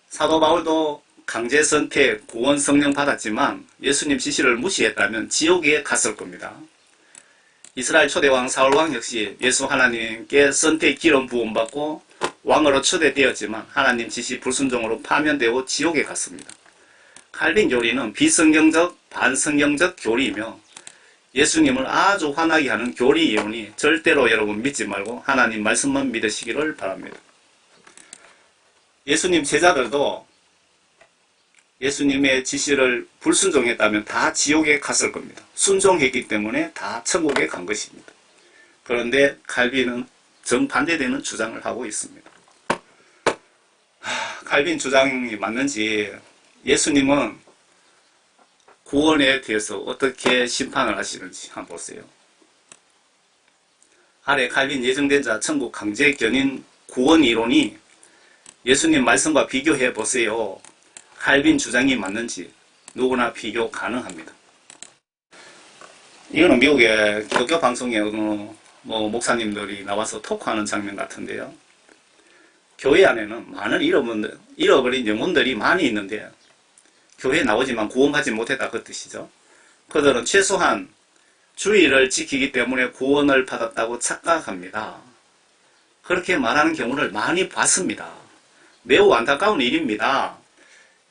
S1: 사도 바울도 강제 선택 구원 성령 받았지만 예수님 지시를 무시했다면 지옥에 갔을 겁니다. 이스라엘 초대왕 사울왕 역시 예수 하나님께 선택 기름 부음받고 왕으로 초대되었지만 하나님 지시 불순종으로 파면되고 지옥에 갔습니다. 칼빈 교리는 비성경적 반성경적 교리이며 예수님을 아주 화나게 하는 교리 이론이 절대로 여러분 믿지 말고 하나님 말씀만 믿으시기를 바랍니다. 예수님 제자들도 예수님의 지시를 불순종했다면 다 지옥에 갔을 겁니다. 순종했기 때문에 다 천국에 간 것입니다. 그런데 칼빈은 정반대되는 주장을 하고 있습니다. 칼빈 주장이 맞는지 예수님은 구원에 대해서 어떻게 심판을 하시는지 한번 보세요. 아래 칼빈 예정된 자 천국 강제 견인 구원 이론이 예수님 말씀과 비교해 보세요. 칼빈 주장이 맞는지 누구나 비교 가능합니다. 이거는 미국의 기독교 방송에 목사님들이 나와서 토크하는 장면 같은데요. 교회 안에는 많은 잃어버린 영혼들이 많이 있는데 교회에 나오지만 구원받지 못했다 그 뜻이죠. 그들은 최소한 주의를 지키기 때문에 구원을 받았다고 착각합니다. 그렇게 말하는 경우를 많이 봤습니다. 매우 안타까운 일입니다.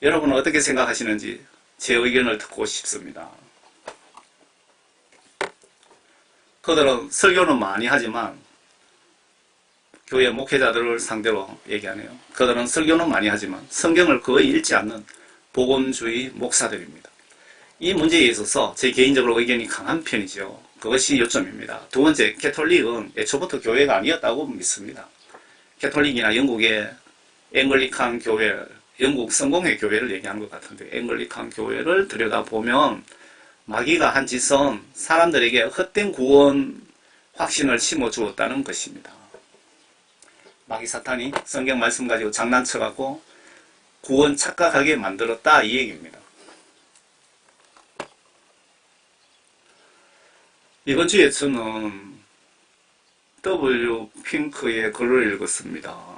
S1: 여러분은 어떻게 생각하시는지 제 의견을 듣고 싶습니다. 그들은 설교는 많이 하지만 교회 목회자들을 상대로 얘기하네요. 그들은 설교는 많이 하지만 성경을 거의 읽지 않는 복음주의 목사들입니다. 이 문제에 있어서 제 개인적으로 의견이 강한 편이죠. 그것이 요점입니다. 두 번째, 캐톨릭은 애초부터 교회가 아니었다고 믿습니다. 캐톨릭이나 영국의 앵글리칸 교회, 영국 성공회 교회를 얘기하는 것 같은데 앵글리칸 교회를 들여다보면 마귀가 한 짓은 사람들에게 헛된 구원 확신을 심어주었다는 것입니다. 마귀 사탄이 성경 말씀 가지고 장난쳐갖고 구원 착각하게 만들었다 이 얘기입니다. 이번 주에 저는 W 핑크의 글을 읽었습니다.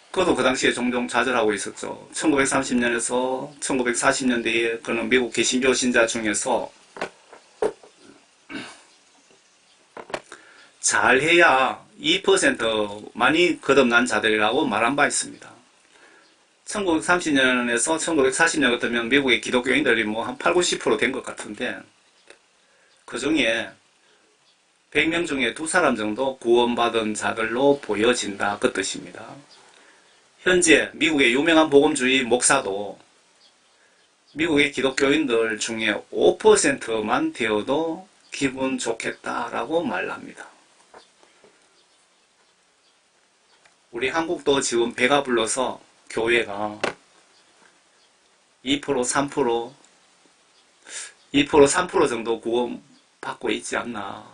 S1: 그도 그 당시에 종종 좌절하고 있었죠. 1930년에서 1940년대에 그는 미국 개신교 신자 중에서 잘해야 2% 많이 거듭난 자들이라고 말한 바 있습니다. 1930년에서 1940년 같으면 미국의 기독교인들이 한 8, 90% 된 것 같은데 그 중에 100명 중에 2사람 정도 구원받은 자들로 보여진다 그 뜻입니다. 현재 미국의 유명한 복음주의 목사도 미국의 기독교인들 중에 5%만 되어도 기분 좋겠다라고 말합니다. 우리 한국도 지금 배가 불러서 교회가 2%, 3%, 3% 정도 구원받고 있지 않나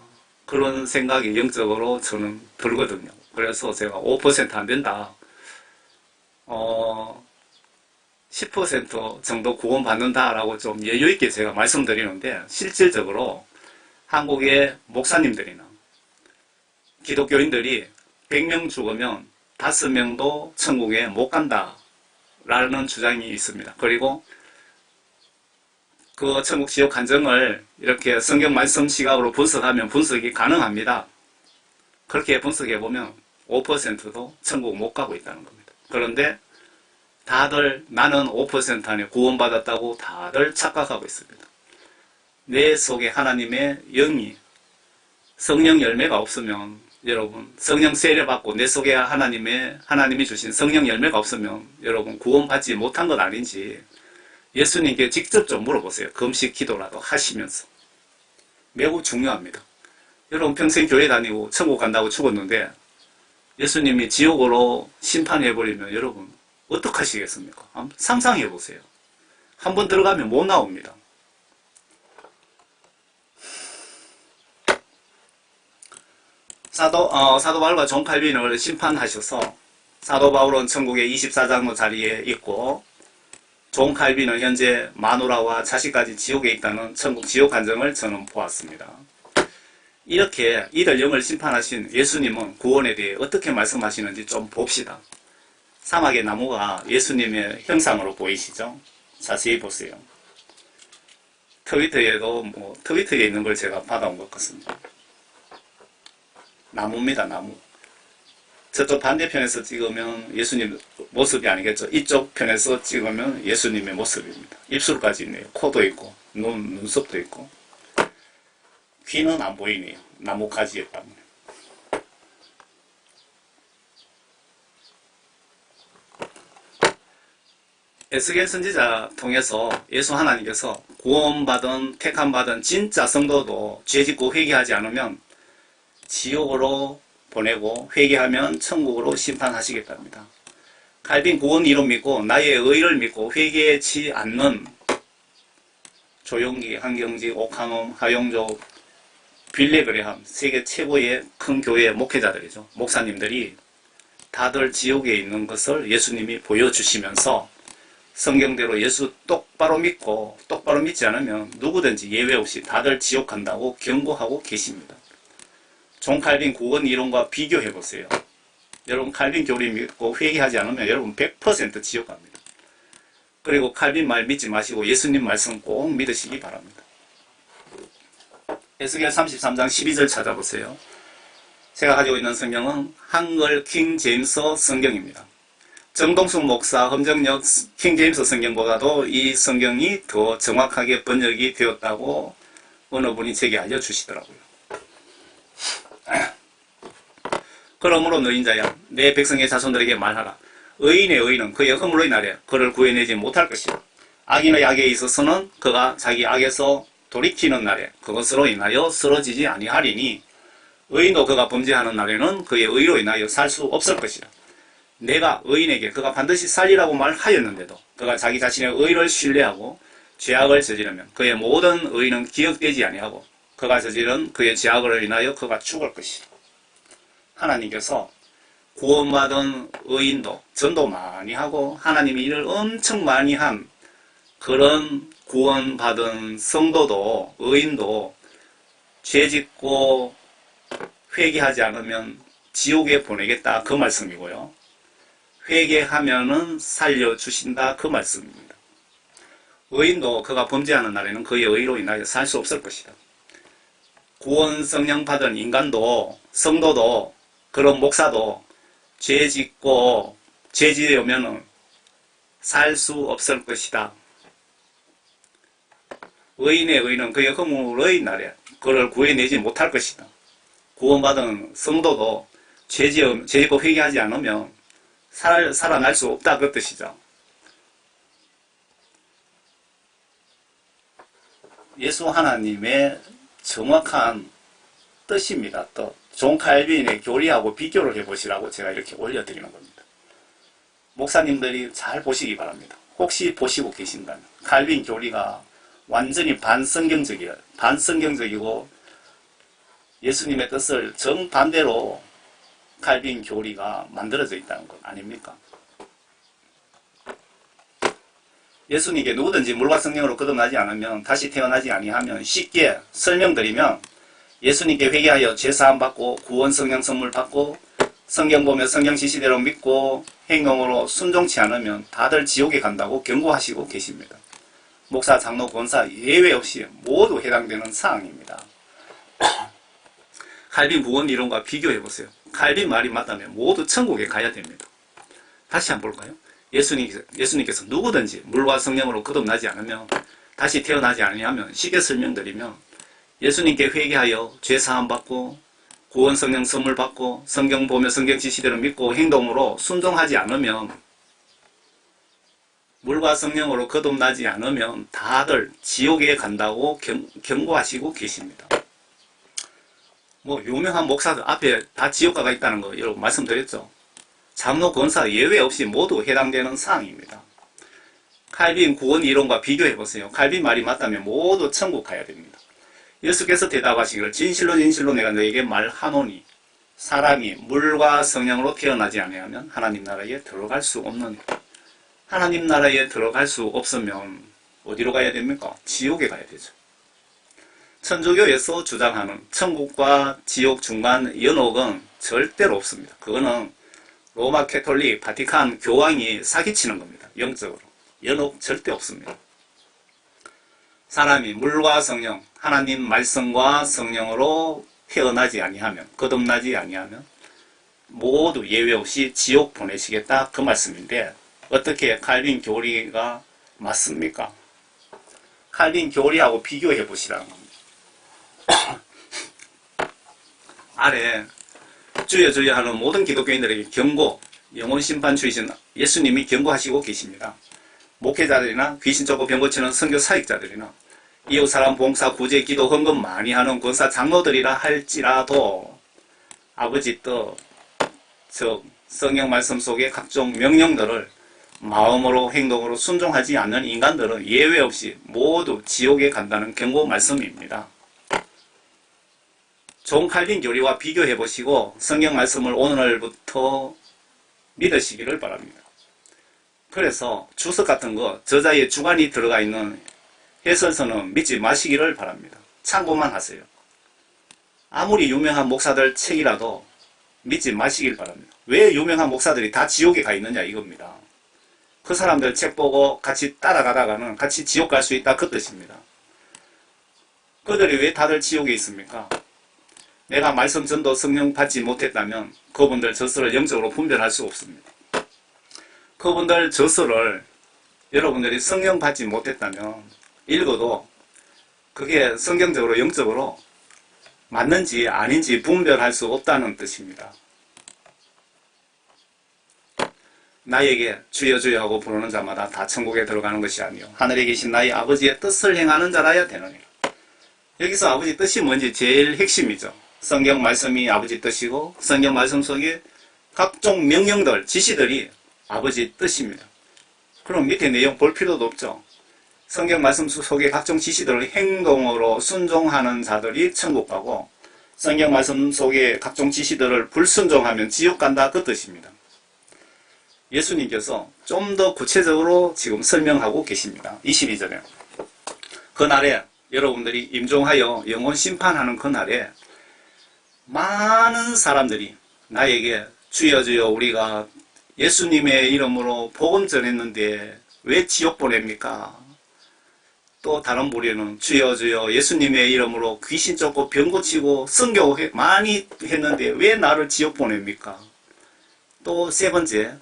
S1: 그런 생각이 영적으로 저는 들거든요. 그래서 제가 5% 안 된다. 10% 정도 구원받는다라고 좀 여유있게 제가 말씀드리는데 실질적으로 한국의 목사님들이나 기독교인들이 100명 죽으면 5명도 천국에 못 간다 라는 주장이 있습니다. 그리고 그 천국 지옥 간증을 이렇게 성경 말씀 시각으로 분석하면 분석이 가능합니다. 그렇게 분석해보면 5%도 천국 못 가고 있다는 겁니다. 그런데 다들 나는 5% 안에 구원받았다고 다들 착각하고 있습니다. 내 속에 하나님의 영이 성령 열매가 없으면 여러분 성령 세례 받고 내 속에 하나님이 주신 성령 열매가 없으면 여러분 구원받지 못한 것 아닌지 예수님께 직접 좀 물어보세요. 금식 기도라도 하시면서. 매우 중요합니다. 여러분 평생 교회 다니고 천국 간다고 죽었는데 예수님이 지옥으로 심판해버리면 여러분 어떡하시겠습니까? 한번 상상해보세요. 한번 들어가면 못 나옵니다. 사도 바울과 존 칼빈을 심판하셔서 사도 바울은 천국의 24장로 자리에 있고 존 칼빈은 현재 마누라와 자식까지 지옥에 있다는 천국 지옥 간증을 저는 보았습니다. 이렇게 이들 영을 심판하신 예수님은 구원에 대해 어떻게 말씀하시는지 좀 봅시다. 사막의 나무가 예수님의 형상으로 보이시죠? 자세히 보세요. 트위터에도 트위터에 있는 걸 제가 받아온 것 같습니다. 나무입니다, 나무. 저쪽 반대편에서 찍으면 예수님 모습이 아니겠죠. 이쪽 편에서 찍으면 예수님의 모습입니다. 입술까지 있네요. 코도 있고, 눈썹도 있고. 귀는 안 보이네요. 나무 가지에 때문에. 에스겔 선지자 통해서 예수 하나님께서 구원받은 택함받은 진짜 성도도 죄짓고 회개하지 않으면 지옥으로 보내고 회개하면 천국으로 심판하시겠답니다. 칼빈 구원 이론 믿고 나의 의를 믿고 회개치 않는 조용기, 한경지, 오카놈, 하용조, 빌레그레함 세계 최고의 큰 교회 목회자들이죠. 목사님들이 다들 지옥에 있는 것을 예수님이 보여주시면서 성경대로 예수 똑바로 믿고 똑바로 믿지 않으면 누구든지 예외 없이 다들 지옥 간다고 경고하고 계십니다. 존 칼빈 구원 이론과 비교해 보세요. 여러분 칼빈 교리 믿고 회개하지 않으면 여러분 100% 지옥 갑니다. 그리고 칼빈 말 믿지 마시고 예수님 말씀 꼭 믿으시기 바랍니다. 에스겔 33장 12절 찾아보세요. 제가 가지고 있는 성경은 한글 킹 제임스 성경입니다. 정동숙 목사 험정역 킹 제임스 성경보다도 이 성경이 더 정확하게 번역이 되었다고 어느 분이 제게 알려주시더라고요. 그러므로 너인 자야 내 백성의 자손들에게 말하라. 의인의 의인은 그의 허물로 인하여 그를 구해내지 못할 것이다. 악인의 악에 있어서는 그가 자기 악에서 돌이키는 날에 그것으로 인하여 쓰러지지 아니하리니 의인도 그가 범죄하는 날에는 그의 의로 인하여 살 수 없을 것이다. 내가 의인에게 그가 반드시 살리라고 말하였는데도 그가 자기 자신의 의를 신뢰하고 죄악을 저지르면 그의 모든 의는 기억되지 아니하고 그가 저지른 그의 죄악으로 인하여 그가 죽을 것이다. 하나님께서 구원받은 의인도 전도 많이 하고 하나님이 일을 엄청 많이 한 그런 구원받은 성도도 의인도 죄짓고 회개하지 않으면 지옥에 보내겠다 그 말씀이고요. 회개하면은 살려주신다 그 말씀입니다. 의인도 그가 범죄하는 날에는 그의 의로 인하여 살 수 없을 것이다. 구원 성령 받은 인간도 성도도 그런 목사도 죄짓고 죄지으면은 살 수 없을 것이다. 의인의 의는 그의 허물의 날에 그를 구해내지 못할 것이다. 구원받은 성도도 죄짓고 회개하지 않으면 살아날 수 없다 그 뜻이죠. 예수 하나님의 정확한 뜻입니다. 또 존 칼빈의 교리하고 비교를 해보시라고 제가 이렇게 올려드리는 겁니다. 목사님들이 잘 보시기 바랍니다. 혹시 보시고 계신다면 칼빈 교리가 완전히 반성경적이고 예수님의 뜻을 정반대로 칼빈 교리가 만들어져 있다는 것 아닙니까? 예수님께 누구든지 물과 성령으로 거듭나지 않으면 다시 태어나지 아니하면 쉽게 설명드리면 예수님께 회개하여 죄사함 받고 구원 성령 선물 받고 성경 보며 성경 지시대로 믿고 행동으로 순종치 않으면 다들 지옥에 간다고 경고하시고 계십니다. 목사, 장로, 권사 예외 없이 모두 해당되는 사항입니다. 칼빈 구원 이론과 비교해보세요. 칼빈 말이 맞다면 모두 천국에 가야 됩니다. 다시 한번 볼까요? 예수님께서 누구든지 물과 성령으로 거듭나지 않으면 다시 태어나지 아니하면 쉽게 설명드리면 예수님께 회개하여 죄사함 받고 구원 성령 선물 받고 성경 보며 성경 지시대로 믿고 행동으로 순종하지 않으면 물과 성령으로 거듭나지 않으면 다들 지옥에 간다고 경고하시고 계십니다. 유명한 목사들 앞에 다 지옥가가 있다는 거 여러분 말씀드렸죠. 장로 권사 예외 없이 모두 해당되는 사항입니다. 칼빈 구원 이론과 비교해보세요. 칼빈 말이 맞다면 모두 천국 가야 됩니다. 예수께서 대답하시기를 진실로 진실로 내가 너에게 말하노니 사람이 물과 성령으로 태어나지 아니하면 하나님 나라에 들어갈 수 없느니라. 하나님 나라에 들어갈 수 없으면 어디로 가야 됩니까? 지옥에 가야 되죠. 천주교에서 주장하는 천국과 지옥 중간 연옥은 절대로 없습니다. 그거는 로마 캐톨릭 바티칸 교황이 사기치는 겁니다. 영적으로. 연옥 절대 없습니다. 사람이 물과 성령, 하나님 말씀과 성령으로 태어나지 아니하면, 거듭나지 아니하면 모두 예외 없이 지옥 보내시겠다, 그 말씀인데, 어떻게 칼빈 교리가 맞습니까? 칼빈 교리하고 비교해 보시라는 겁니다. 아래 주여 주여 하는 모든 기독교인들에게 경고, 영혼 심판 주이신 예수님이 경고하시고 계십니다. 목회자들이나 귀신 쫓고 병 고치는 선교 사역자들이나 이웃 사람 봉사 구제 기도 헌금 많이 하는 권사 장로들이라 할지라도 아버지 뜻, 즉 성경 말씀 속의 각종 명령들을 마음으로 행동으로 순종하지 않는 인간들은 예외 없이 모두 지옥에 간다는 경고 말씀입니다. 존 칼빈 교리와 비교해 보시고 성경 말씀을 오늘부터 믿으시기를 바랍니다. 그래서 주석 같은 거 저자의 주관이 들어가 있는 해설서는 믿지 마시기를 바랍니다. 참고만 하세요. 아무리 유명한 목사들 책이라도 믿지 마시길 바랍니다. 왜 유명한 목사들이 다 지옥에 가 있느냐 이겁니다. 그 사람들 책 보고 같이 따라가다가는 같이 지옥 갈 수 있다, 그 뜻입니다. 그들이 왜 다들 지옥에 있습니까? 내가 말씀 전도 성령 받지 못했다면 그분들 저서를 영적으로 분별할 수 없습니다. 그분들 저서를 여러분들이 성령 받지 못했다면 읽어도 그게 성경적으로 영적으로 맞는지 아닌지 분별할 수 없다는 뜻입니다. 나에게 주여 주여 하고 부르는 자마다 다 천국에 들어가는 것이 아니요 하늘에 계신 나의 아버지의 뜻을 행하는 자라야 되느니라. 여기서 아버지 뜻이 뭔지 제일 핵심이죠. 성경 말씀이 아버지 뜻이고 성경 말씀 속에 각종 명령들, 지시들이 아버지 뜻입니다. 그럼 밑에 내용 볼 필요도 없죠. 성경 말씀 속에 각종 지시들을 행동으로 순종하는 자들이 천국 가고 성경 말씀 속에 각종 지시들을 불순종하면 지옥 간다, 그 뜻입니다. 예수님께서 좀 더 구체적으로 지금 설명하고 계십니다. 22절에 그날에 여러분들이 임종하여 영혼 심판하는 그날에 많은 사람들이 나에게 주여 주여 우리가 예수님의 이름으로 복음 전했는데 왜 지옥 보냅니까? 또 다른 무리는 주여 주여 예수님의 이름으로 귀신 쫓고 병 고치고 선교 많이 했는데 왜 나를 지옥 보냅니까? 또 세 번째,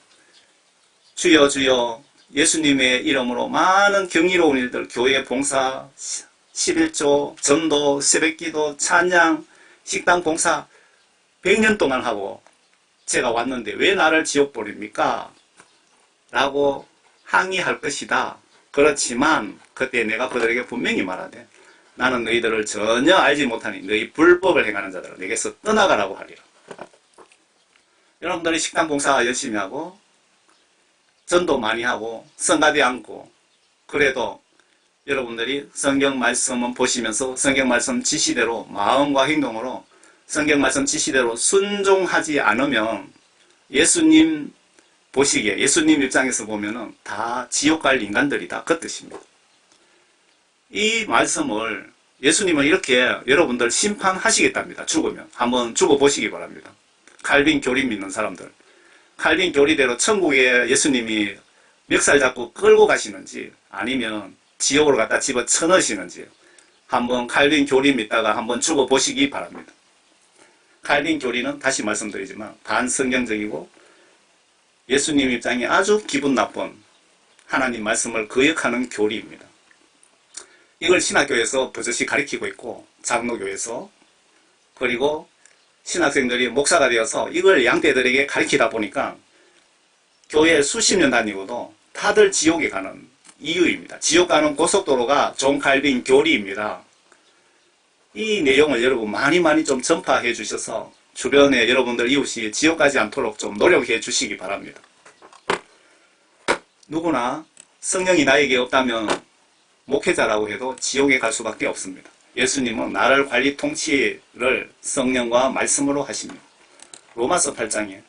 S1: 주여 주여 예수님의 이름으로 많은 경이로운 일들, 교회 봉사, 11조, 전도, 새벽기도, 찬양, 식당 봉사 100년 동안 하고 제가 왔는데 왜 나를 지옥 보냅니까? 라고 항의할 것이다. 그렇지만 그때 내가 그들에게 분명히 말하되 나는 너희들을 전혀 알지 못하니 너희 불법을 행하는 자들을 내게서 떠나가라고 하리라. 여러분들이 식당 봉사 열심히 하고 전도 많이 하고 성가대 앉고 그래도 여러분들이 성경 말씀은 보시면서 성경 말씀 지시대로 마음과 행동으로 성경 말씀 지시대로 순종하지 않으면 예수님 보시기에 예수님 입장에서 보면은 다 지옥 갈 인간들이다, 그 뜻입니다. 이 말씀을 예수님은 이렇게 여러분들 심판하시겠답니다. 죽으면 한번 죽어보시기 바랍니다. 칼빈 교리 믿는 사람들, 칼빈 교리대로 천국에 예수님이 멱살 잡고 끌고 가시는지 아니면 지옥으로 갖다 집어 쳐넣으시는지 한번 칼빈 교리 믿다가 한번 죽어보시기 바랍니다. 칼빈 교리는 다시 말씀드리지만 반성경적이고 예수님 입장에 아주 기분 나쁜 하나님 말씀을 거역하는 교리입니다. 이걸 신학교에서 버젓이 가르치고 있고 장로교에서, 그리고 신학생들이 목사가 되어서 이걸 양떼들에게 가르치다 보니까 교회 수십 년 다니고도 다들 지옥에 가는 이유입니다. 지옥 가는 고속도로가 존 칼빈 교리입니다. 이 내용을 여러분 많이 좀 전파해 주셔서 주변에 여러분들 이웃이 지옥 가지 않도록 좀 노력해 주시기 바랍니다. 누구나 성령이 나에게 없다면 목회자라고 해도 지옥에 갈 수밖에 없습니다. 예수님은 나를 관리 통치를 성령과 말씀으로 하십니다. 로마서 8장에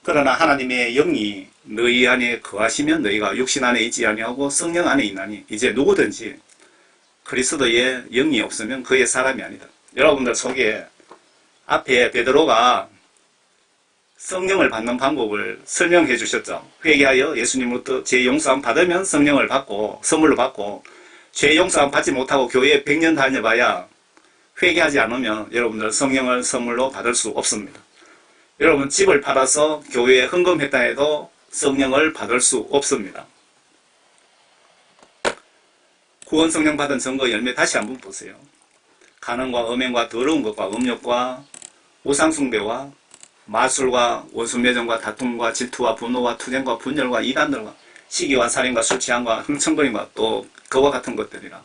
S1: 그러나 하나님의 영이 너희 안에 거하시면 너희가 육신 안에 있지 아니하고 성령 안에 있나니 이제 누구든지 그리스도의 영이 없으면 그의 사람이 아니다. 여러분들 속에 앞에 베드로가 성령을 받는 방법을 설명해 주셨죠. 회개하여 예수님으로부터 제 용서함 받으면 성령을 받고 선물로 받고 죄 용서 받지 못하고 교회에 100년 다녀봐야 회개하지 않으면 여러분들 성령을 선물로 받을 수 없습니다. 여러분 집을 팔아서 교회에 헌금했다 해도 성령을 받을 수 없습니다. 구원 성령 받은 증거 열매 다시 한번 보세요. 간음과 음행과 더러운 것과 음욕과 우상숭배와 마술과 원수매정과 다툼과 질투와 분노와 투쟁과 분열과 이단들과 시기와 살인과 술취함과 흥청거림과 또 그와 같은 것들이라.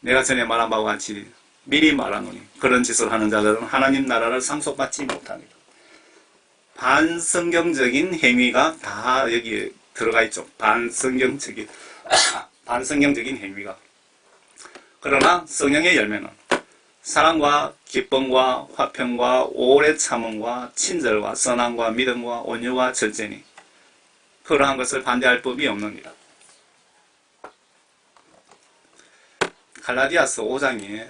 S1: 내가 전에 말한 바와 같이 미리 말하노니 그런 짓을 하는 자들은 하나님 나라를 상속받지 못합니다. 반성경적인 행위가 다 여기에 들어가 있죠. 반성경적인 행위가. 그러나 성령의 열매는 사랑과 기쁨과 화평과 오래 참음과 친절과 선함과 믿음과 온유와 절제니 그러한 것을 반대할 법이 없느니라. 갈라디아서 5장에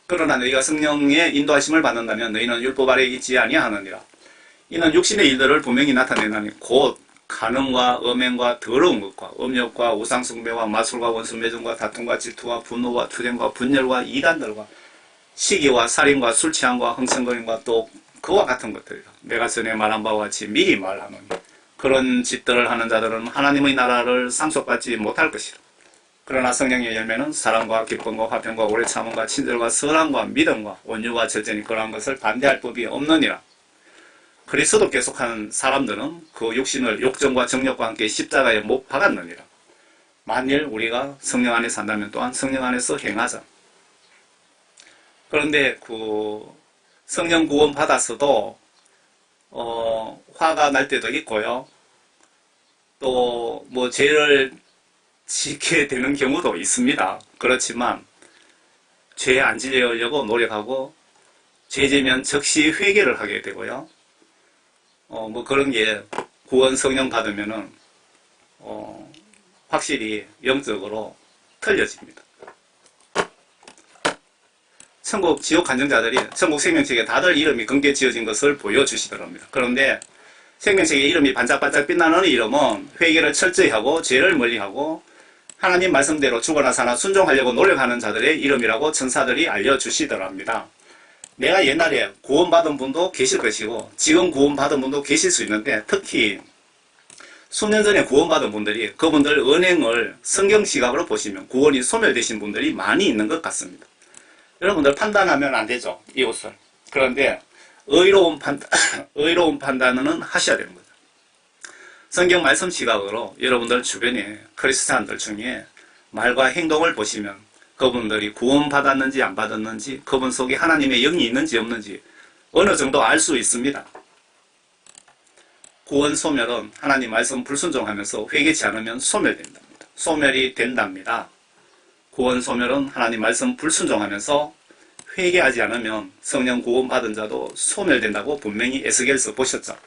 S1: 그러나 너희가 성령의 인도하심을 받는다면 너희는 율법 아래 있지 아니하느니라. 이는 육신의 일들을 분명히 나타내나니 곧 간음과 음행과 더러운 것과 음욕과 우상숭배와 마술과 원수매정과 다툼과 질투와 분노와 투쟁과 분열과 이단들과 시기와 살인과 술취함과 흥청거림과 또 그와 같은 것들이라. 내가 전에 말한 바와 같이 미리 말하노니 그런 짓들을 하는 자들은 하나님의 나라를 상속받지 못할 것이라. 그러나 성령의 열매는 사랑과 기쁨과 화평과 오래 참음과 친절과 선함과 믿음과 온유와 절제니 그러한 것을 반대할 법이 없느니라. 그리스도 계속하는 사람들은 그 육신을 욕정과 정욕과 함께 십자가에 못 박았느니라. 만일 우리가 성령 안에 산다면 또한 성령 안에서 행하자. 그런데 그 성령 구원 받았어도 화가 날 때도 있고요. 또 뭐 죄를 짓게 되는 경우도 있습니다. 그렇지만 죄에 안 지려고 노력하고 죄 지면 즉시 회개를 하게 되고요. 뭐 그런 게 구원 성령 받으면은 확실히 영적으로 틀려집니다. 천국 지옥 간증자들이 천국 생명책에 다들 이름이 검게 지어진 것을 보여주시더랍니다. 그런데 생명책에 이름이 반짝반짝 빛나는 이름은 회개를 철저히 하고 죄를 멀리하고 하나님 말씀대로 죽어나 사나 순종하려고 노력하는 자들의 이름이라고 천사들이 알려주시더랍니다. 내가 옛날에 구원받은 분도 계실 것이고 지금 구원받은 분도 계실 수 있는데 특히 수년 전에 구원받은 분들이 그분들 은행을 성경 시각으로 보시면 구원이 소멸되신 분들이 많이 있는 것 같습니다. 여러분들 판단하면 안 되죠. 이것을. 그런데 의로운 판단은 하셔야 되는 거죠. 성경 말씀 시각으로 여러분들 주변에 크리스찬들 중에 말과 행동을 보시면 그분들이 구원받았는지 안 받았는지 그분 속에 하나님의 영이 있는지 없는지 어느 정도 알 수 있습니다. 구원 소멸은 하나님 말씀 불순종하면서 회개치 않으면 소멸된답니다. 소멸이 된답니다. 구원 소멸은 하나님 말씀 불순종하면서 회개하지 않으면 성령 구원 받은 자도 소멸된다고 분명히 에스겔서 보셨죠.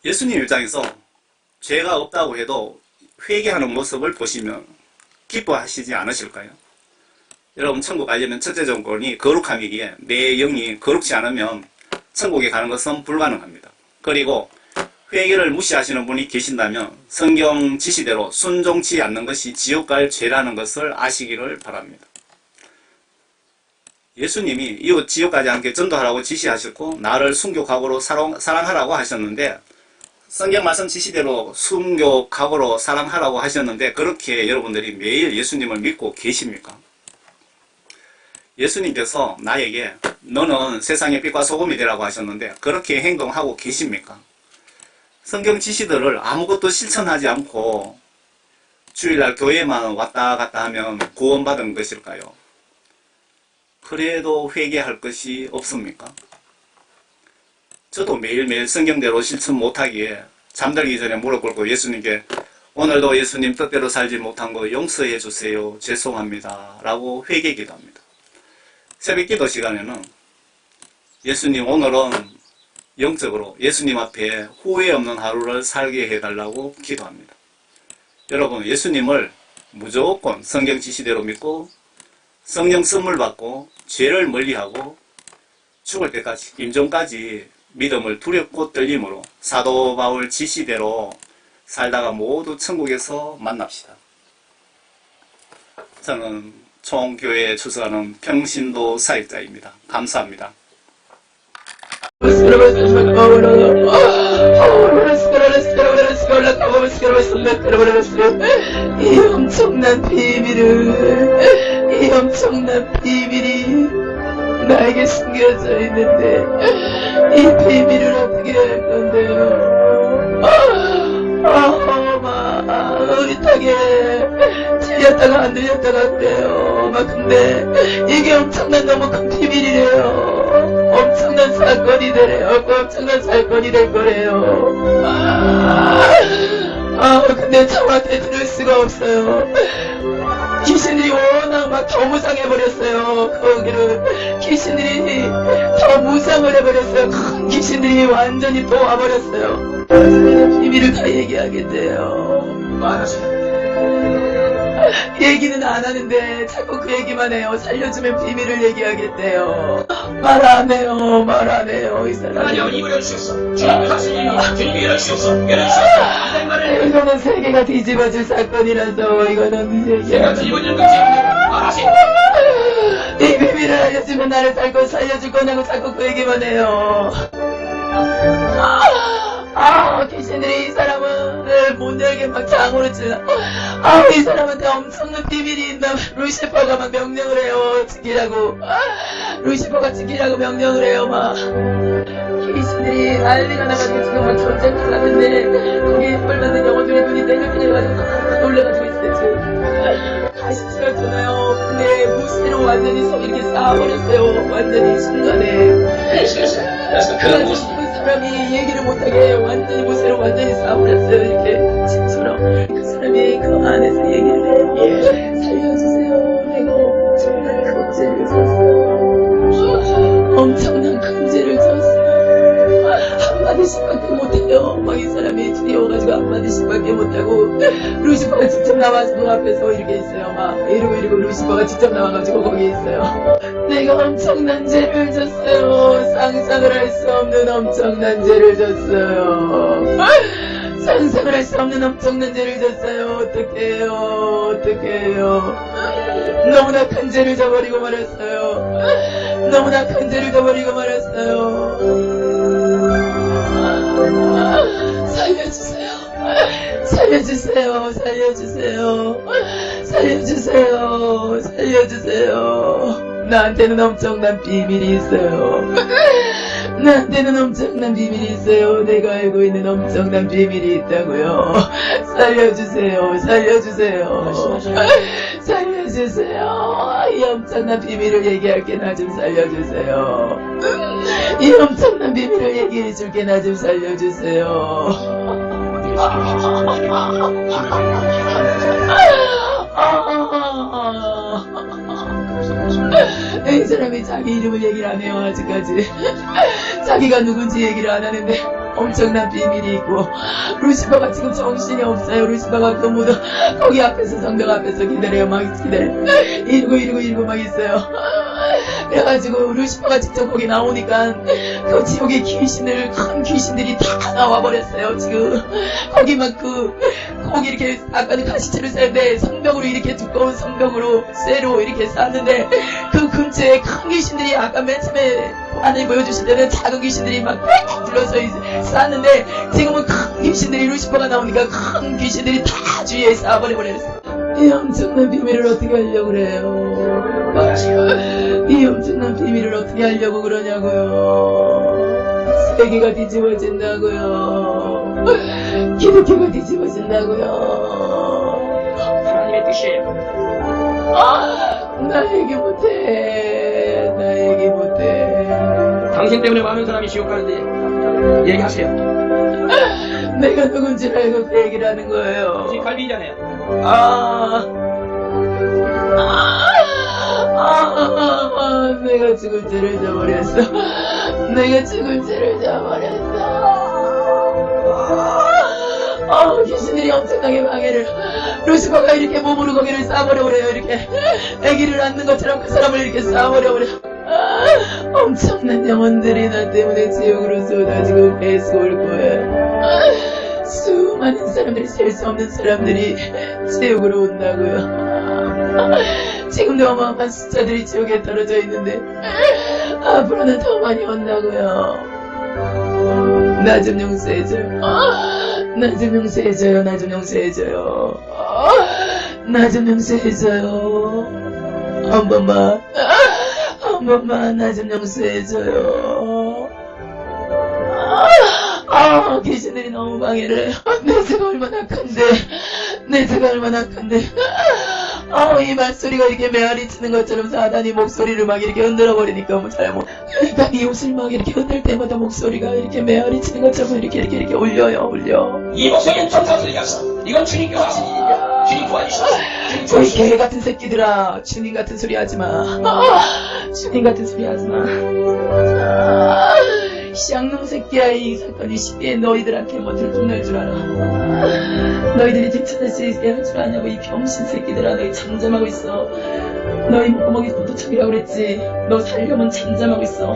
S1: 예수님 입장에서 죄가 없다고 해도 회개하는 모습을 보시면 기뻐하시지 않으실까요? 여러분 천국 가려면 첫째 조건이 거룩함이기에 내 영이 거룩지 않으면 천국에 가는 것은 불가능합니다. 그리고 회개를 무시하시는 분이 계신다면 성경 지시대로 순종치 않는 것이 지옥 갈 죄라는 것을 아시기를 바랍니다. 예수님이 이웃 지옥 가지 않게 전도하라고 지시하셨고 나를 순교각오로 사랑하라고 하셨는데 성경 말씀 지시대로 순교각오로 사랑하라고 하셨는데 그렇게 여러분들이 매일 예수님을 믿고 계십니까? 예수님께서 나에게 너는 세상의 빛과 소금이 되라고 하셨는데 그렇게 행동하고 계십니까? 성경 지시들을 아무것도 실천하지 않고 주일날 교회만 왔다 갔다 하면 구원받은 것일까요? 그래도 회개할 것이 없습니까? 저도 매일매일 성경대로 실천 못하기에 잠들기 전에 무릎 꿇고 예수님께 오늘도 예수님 뜻대로 살지 못한 거 용서해 주세요. 죄송합니다. 라고 회개 기도합니다. 새벽 기도 시간에는 예수님 오늘은 영적으로 예수님 앞에 후회 없는 하루를 살게 해달라고 기도합니다. 여러분 예수님을 무조건 성경 지시대로 믿고 성령 선물 받고 죄를 멀리하고 죽을 때까지 임종까지 믿음을 두렵고 떨림으로 사도 바울 지시대로 살다가 모두 천국에서 만납시다. 저는 총교회에 출석하는 평신도 사역자입니다. 감사합니다.
S2: 이 엄청난 비밀을, 이 엄청난 비밀이 나에게 숨겨져 있는데 이 비밀을 어떻게 할 건데요? 의탁에 들렸다가 안 들렸다가 그래요. 근데 이게 엄청난 너무 큰 비밀이래요. 엄청난 사건이 되래요. 엄청난 사건이 될 거래요. 근데 저한테 들을 수가 없어요. 귀신들이 워낙 막 더 무상해버렸어요. 거기를 귀신들이 더 무상을 해버렸어요. 큰 귀신들이 완전히 또 와버렸어요. 비밀을 다 얘기하겠대요. 얘기는 안 하는데 자꾸 그 얘기만 해요. 살려주면 비밀을 얘기하겠대요. 말 안 해요. 말 안 해요. 이 사람.
S3: 하나님 입을 열주셨어. 주님의 사실이니 주님이 열주셨어. 열주셨어. 한 말을
S2: 이거는 세계가 뒤집어질 사건이라서 이거는
S3: 제가 뒤집어지는 거지. 말하세요.
S2: 이 비밀을 알려주면 나를 살고 살려줄 거냐고 자꾸 그 얘기만 해요. 귀신들이 이 사람을 못 열게 막 장으로 찌나. 이 사람한테 엄청난 비밀이 있나. 루시퍼가 막 명령을 해요. 지키라고. 루시퍼가 지키라고 명령을 해요. 막 귀신들이 난리가 나가지고 지금 막 전쟁을 하는데 거기에 펄받는 영혼들이 눈이 내려가지고 놀래가지고 있어요. 지금 가시치가 주나요. 근데 무시로 완전히 이렇게 쌓아버렸어요. 완전히 순간에. 그래가지고 그 사람이 얘기를 못하게 완전히 무시로 완전히 쌓아버렸어요. 이렇게 집처럼. 그 사람이 그 안에서 얘기를 해요. 살려주세요. 내가 엄청난 금죄를 졌어요. 엄청난 금죄를 졌어요. 한마디씩밖에 못해요. 막 이 사람이 두려워가지고 한마디씩밖에 못하고 루시퍼가 직접 나와서 그 앞에서 이렇게 있어요. 막 이러고 루시퍼가 직접 나와가지고 거기 있어요. 내가 엄청난 죄를 졌어요. 상상을 할 수 없는 엄청난 죄를 졌어요. 상상을 할 수 없는 엄청난 죄를 졌어요. 어떡해요. 어떡해요. 너무나 큰 죄를 져버리고 말았어요. 너무나 큰 죄를 져버리고 말았어요. 살려주세요. 살려주세요. 살려주세요. 살려주세요. 살려주세요. 나한테는 엄청난 비밀이 있어요. 나한테는 엄청난 비밀이 있어요. 내가 알고 있는 엄청난 비밀이 있다고요. 살려주세요. 살려주세요. 살려주세요. 이 엄청난 비밀을 얘기할게. 나 좀 살려주세요. 이 엄청난 비밀을 얘기해줄게. 나 좀 살려주세요. 이 사람이 자기 이름을 얘기를 안 해요. 아직까지 자기가 누군지 얘기를 안 하는데 엄청난 비밀이 있고 루시퍼가 지금 정신이 없어요. 루시퍼가 그 모두 거기 앞에서 성벽 앞에서 기다려요. 막 기다려요. 이러고 막 있어요. 그래가지고 루시퍼가 직접 거기 나오니까 그 지옥의 귀신을 큰 귀신들이 다 나와버렸어요. 지금 거기 막 거기 이렇게 아까는 가시체를 쌌는데 성벽으로 이렇게 두꺼운 성벽으로 쇠로 이렇게 쌌는데 그 근처에 큰 귀신들이 아까 맨 처음에 하나님 보여주실 때는 작은 귀신들이 막 불러서 쌌는데 지금은 큰 귀신들이 루시퍼가 나오니까 큰 귀신들이 다 주위에 쌓아버려버렸어요. 이 엄청난 비밀을 어떻게 하려고 그래요? 이 엄청난 비밀을 어떻게 하려고 그러냐고요. 세계가 뒤집어진다고요. 기독교가 뒤집어진다고요.
S3: 하나님의 뜻이에요.
S2: 나 얘기 못해. 나 얘기 못해.
S3: 당신 때문에 많은 사람이 지옥 가는데 얘기하세요.
S2: 내가 누군지 알고 그 얘기를 하는 거예요.
S3: 당신 갈비잖아요.
S2: 내가 죽을 죄를 져버렸어. 내가 죽을 죄를 져버렸어. 귀신들이 엄청나게 방해를. 루시퍼가 이렇게 몸으로 거기를 쌓아버려버려요. 이렇게 아기를 낳는 것처럼 그 사람을 이렇게 쌓아버려버려. 엄청난 영혼들이 나 때문에 지옥으로 쏟아지고 계속 올 거야. 수많은 사람들이, 셀 수 없는 사람들이 지옥으로 온다고요. 지금도 어마어마한 숫자들이 지옥에 떨어져 있는데 앞으로는 더 많이 온다고요. 나 좀 용서해줘요. 나 좀 용서해줘요. 나 좀 용서해줘요. 나 좀 용서해줘요. 한 번만 나 좀 용서해줘요. 귀신들이 너무 방해를 해요. 내 새가 얼마나 큰데, 이 말소리가 이렇게 메아리 치는 것처럼 사단이 목소리를 막 이렇게 흔들어버리니까 뭐 잘못. 그러니까 이 옷을 막 이렇게 흔들 때마다 목소리가 이렇게 메아리 치는 것처럼 이렇게 울려.
S3: 이 목소리는 전사들이었어. 이건 주님께서 하신 일이야. 주님 도와주시오. 주님
S2: 저희
S3: 도와주시오.
S2: 개 같은 새끼들아, 주님 같은 소리 하지 마. 주님 같은 소리 하지 마. 쌍놈 새끼야, 이 사건이 쉽게 너희들한테 뭐 들통날 줄 알아. 너희들이 들쳐낼 수 있게 할 줄 아냐고, 이 병신 새끼들아. 너희 잠잠하고 있어. 너희 목구멍이 도토촉이라고 그랬지. 너 살려면 잠잠하고 있어.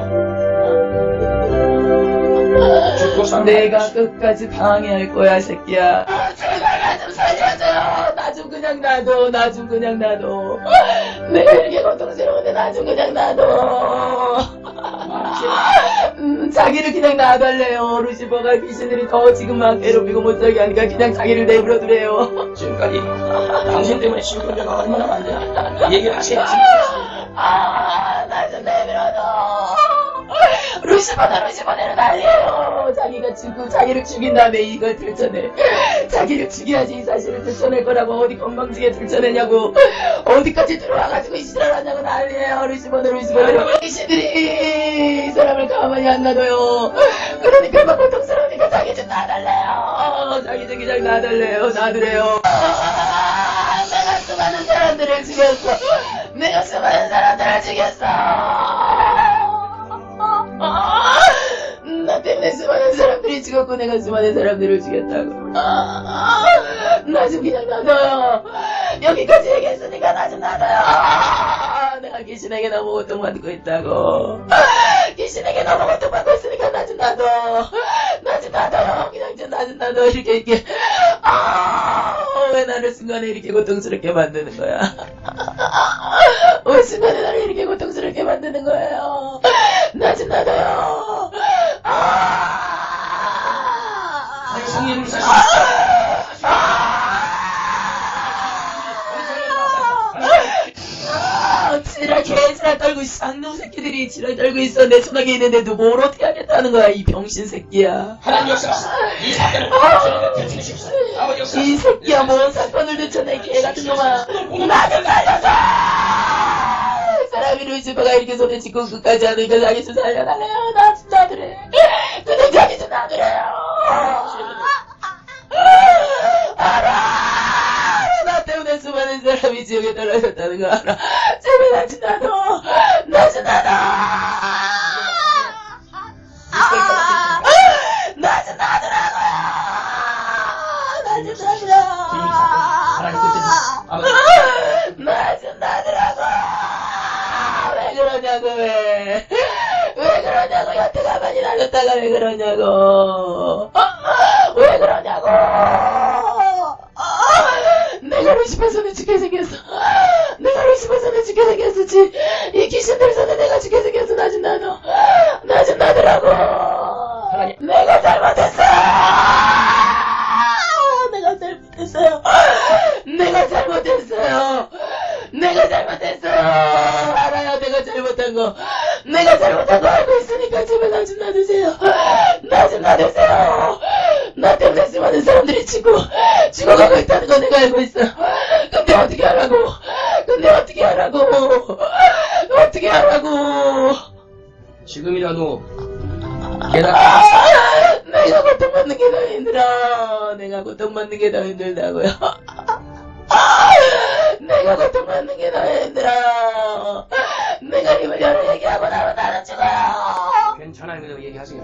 S3: 죽고 사는
S2: 내가 끝까지 방해할 거야, 새끼야. 제발 나 좀 살려줘요. 나 좀 그냥 놔둬. 내가 이렇게 고통스러운데 나 좀 그냥 놔둬. 자기를 그냥 놔달래요. 루시퍼가 귀신들이 더 지금 막 괴롭히고 못살게 하니까 그냥 자기를 내버려두래요.
S3: 지금까지 당신 때문에 지옥 자가 얼마나 많냐. 얘기를 하셔야지.
S2: 나 좀 내버려둬. 루시퍼는 난리예요. 자기가 죽고 자기를 죽인 다음에 이걸 들춰내. 자기를 죽여야지 이 사실을 들춰낼 거라고. 어디 건방지게 들춰내냐고. 어디까지 들어와가지고 이 지랄 하냐고 난리예요. 루시퍼는 귀신들이 이 사람을 가만히 안 놔둬요. 그러니까 막 고통스러우니까 자기 좀 놔달래요. 자기 좀 그냥 놔달래요. 놔두래요. 내가 수많은 사람들을 죽였어. 나 때문에 수많은 사람들이 죽었고 내가 수많은 사람들을 죽였다고. 나 좀 그냥 놔둬요. 여기까지 얘기했으니까 나 좀 놔둬요. 내가 귀신에게 너무 고통받고 있다고. 귀신에게 너무 고통받고 있으니까 나 좀 놔둬. 그냥 나 좀 놔둬. 이렇게. 왜 나를 순간에 이렇게 고통스럽게 만드는 거야? 왜 순간에 나를 이렇게 고통스럽게 만드는 거예요? 나 좀 놔둬요.
S3: 성령을 사시.
S2: 지랄 떨고 있어. 쌍놈 새끼들이 지랄 떨고 있어. 내 손아귀에 있는데도 뭘 어떻게 하겠다는 거야, 이 병신 새끼야.
S3: 하나님 역사하시오. 이 사건을 대충해주시오. 아버지 역사하시오.
S2: 이 새끼야, 뭔 사건을 들춰내, 개 같은 놈아. 나 좀 살려줘! 사람이 루시퍼가 이렇게 손에 짚고 끝까지 하니까 자기 좀 살려달래요. 나 좀 놔두래. 그냥 자기 좀 놔두래요. 나 때문에 수많은 사람이 지옥에 떨어졌다는 거 알아. 제발 나 좀 놔둬. 나 좀 놔둬. 나 좀 놔두라고요. 나 좀
S3: 하나님 뜻대로. 아버지.
S2: 나 좀 놔두라고. 왜 그러냐고. 왜 그러냐고. 여태 가만히 놔뒀다가 왜 그러냐고. 왜 그러냐고. 내가 루시퍼 손에 죽게 생겼어. 이 귀신들 손에 내가 죽게 생겼어. 나 좀 놔둬. 나 좀 놔두라고. 내가 잘못했어. 알아요. 내가 잘못한 거 알고 있으니까 제발 나 좀 놔두세요. 나 때문에 수많은 사람들이 죽어가고 있다는 거 내가 알고 있어. 근데 어떻게 하라고.
S3: 지금이라도 깨닫고
S2: 내가 고통받는 게 더 힘들어. 내가 고통받는 게 더 힘들다고요. 내가 고통받는 게 더 힘들어. 내가 입을 열어 얘기하고 나면 나는 죽어요.
S3: 괜찮아요. 그냥 얘기하세요.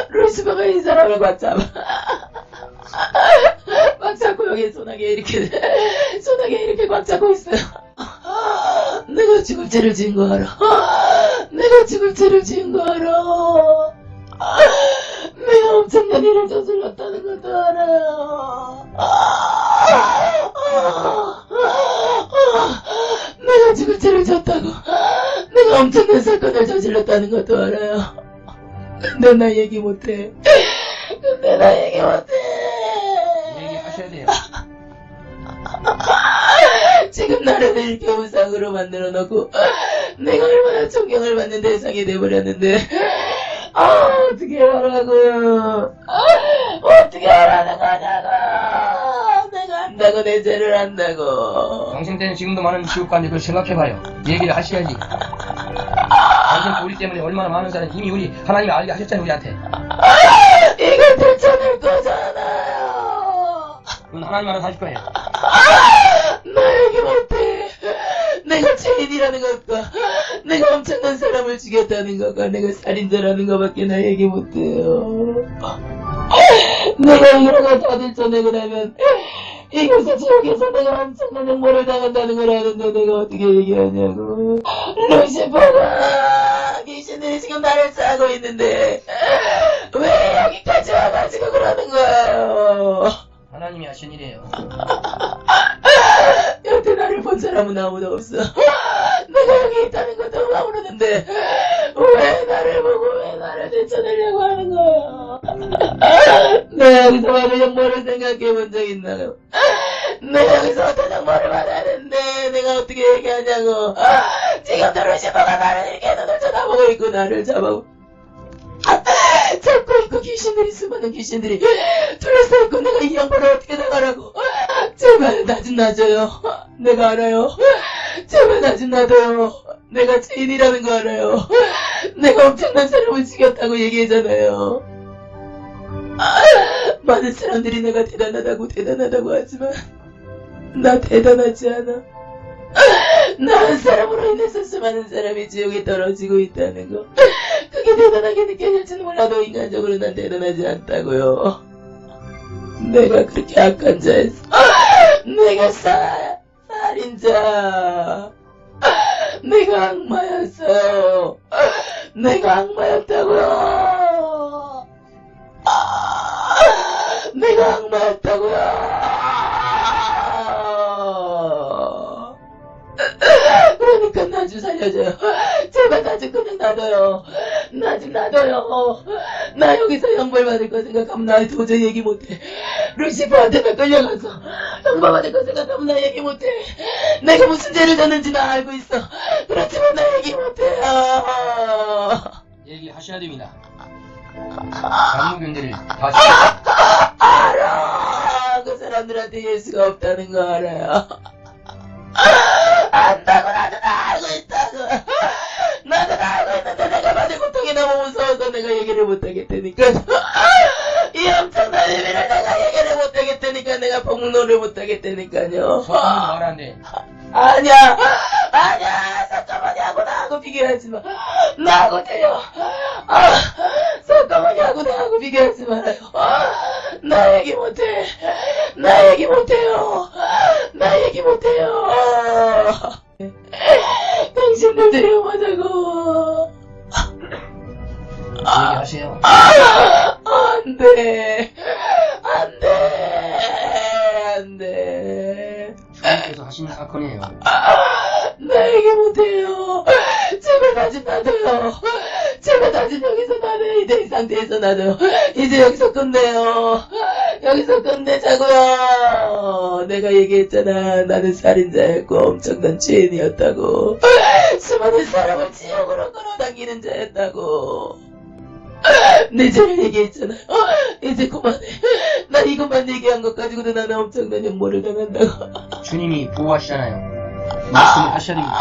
S2: 루시퍼가 이 사람을 꽉 잡아. 꽉 잡고 여기 소나기에 이렇게 꽉 잡고 있어요. 내가 죽을 죄를 지은 거 알아. 내가 죽을 죄를 지은 거 알아. 내가 엄청난 일을 저질렀다는 것도 알아요. 내가 죽을 죄를 졌다고. 내가 엄청난 사건을 저질렀다는 것도 알아요. 근데 나 얘기 못해. 근데 나 얘기 못해.
S3: 얘기하셔야 돼요.
S2: 지금 나를 이렇게 우상으로 만들어 놓고 내가 얼마나 존경을 받는 대상이 돼버렸는데 어떻게 하라고요? 어떻게 하라는 거냐고. 내가 안다고 내 죄를 안다고.
S3: 당신 때는 지금도 많은 지옥가인데 그걸 생각해봐요. 얘기를 하셔야지. 당신 우리 때문에 얼마나 많은 사람이 이미 우리 하나님이 알게 하셨잖아요, 우리한테.
S2: 이걸 들춰낼 거잖아요.
S3: 그건 하나님 말은 하실 거예요.
S2: 나 얘기 못해. 내가 죄인이라는 것과 내가 엄청난 사람을 죽였다는 것과 내가 살인자라는 것밖에 나 얘기 못해요. 내가 이런 걸 다 들춰내고 나면 이곳에 지옥에서 내가 엄청난 형벌을 당한다는 걸 아는데 내가 어떻게 얘기하냐고. 루시퍼가 귀신들이 지금 나를 싸고 있는데 왜 여기까지 와가지고 그러는 거예요.
S3: 하나님이 하신 일이에요.
S2: 여태 나를 본 사람은 아무도 없어. 내가 여기 있다는 것도 모르는데 왜 나를 보고 왜 나를 제쳐내려고 하는 거야. 내가 여기서 받은 형벌을 생각해 본 적 있나요? 내가 여기서 어떤 형벌을 받았는데 내가 어떻게 얘기하냐고. 지금도 루시퍼가 나를 이렇게 눈을 쳐다보고 있고 나를 잡아오고 잡고 있고 귀신들이 수많은 귀신들이 둘러싸있고 내가 이 형벌을 어떻게 나가라고. 제발 나 좀 놔줘요. 내가 알아요. 제발 나 좀 놔둬요. 내가 죄인이라는 거 알아요. 내가 엄청난 사람을 죽였다고 얘기하잖아요. 많은 사람들이 내가 대단하다고 하지만 나 대단하지 않아. 나 한 사람으로 인해서 수많은 사람이 지옥에 떨어지고 있다는 거. 그게 대단하게 느껴질지는 몰라도 인간적으로 난 대단하지 않다고요. 내가 그렇게 악한 자였어. 내가 살인자. 내가 악마였어요. 내가 악마였다고요. 내가 악마였다고요. 그러니까 나 좀 살려줘요. 제발 나 좀 그냥 놔둬요. 나 좀 놔둬요. 나 여기서 형벌 받을 거 생각하면 나 도저히 얘기 못해. 루시퍼한테만 끌려가서 형벌 받을 거 생각하면 나 얘기 못해. 내가 무슨 죄를 졌는지 나 알고 있어. 그렇지만 나 얘기 못해요.
S3: 얘기하셔야 됩니다. 장로교인들을 다시.
S2: 알아. 그 사람들한테 예수가 없다는 거 알아요. 안다고 나도 다 알고 있다고. 나도 다 알고 있는데 내가 받을 고통이 너무 무서워서 내가 얘기를 못하겠다니까. 이 엄청난 의미를 내가 얘기를 못하겠다니까. 내가 폭로를 못하겠다니까요.
S3: 성경은 말하는데
S2: 아니야 잠깐만요. 하고 나하고 비교하지 마. 나하고 틀려. 잠깐만요. 하고 나하고 비교하지 말아요. 나 얘기 못해. 나 얘기 못해요. 나 얘기 못해요. 당신들 데려가자고.
S3: 얘기하세요.
S2: 안돼.
S3: 주님께서 하시는 사건이에요.
S2: 나 얘기 못해요. 제발 나 좀 놔둬요. 제발 나 좀 여기서 놔둬요. 이제 이 상태에서 놔둬요. 이제 여기서 끝내요. 여기서 끝내자고요. 내가 얘기했잖아. 나는 살인자였고 엄청난 죄인이었다고. 수많은 사람을 지옥으로 끌어당기는 자였다고. 내 죄를 얘기했잖아요. 이제 그만해. 나 이것만 얘기한 것 가지고도 나는 엄청난 형벌을 당한다고.
S3: 주님이 보호하시잖아요. 말씀을 하셔야 됩니다.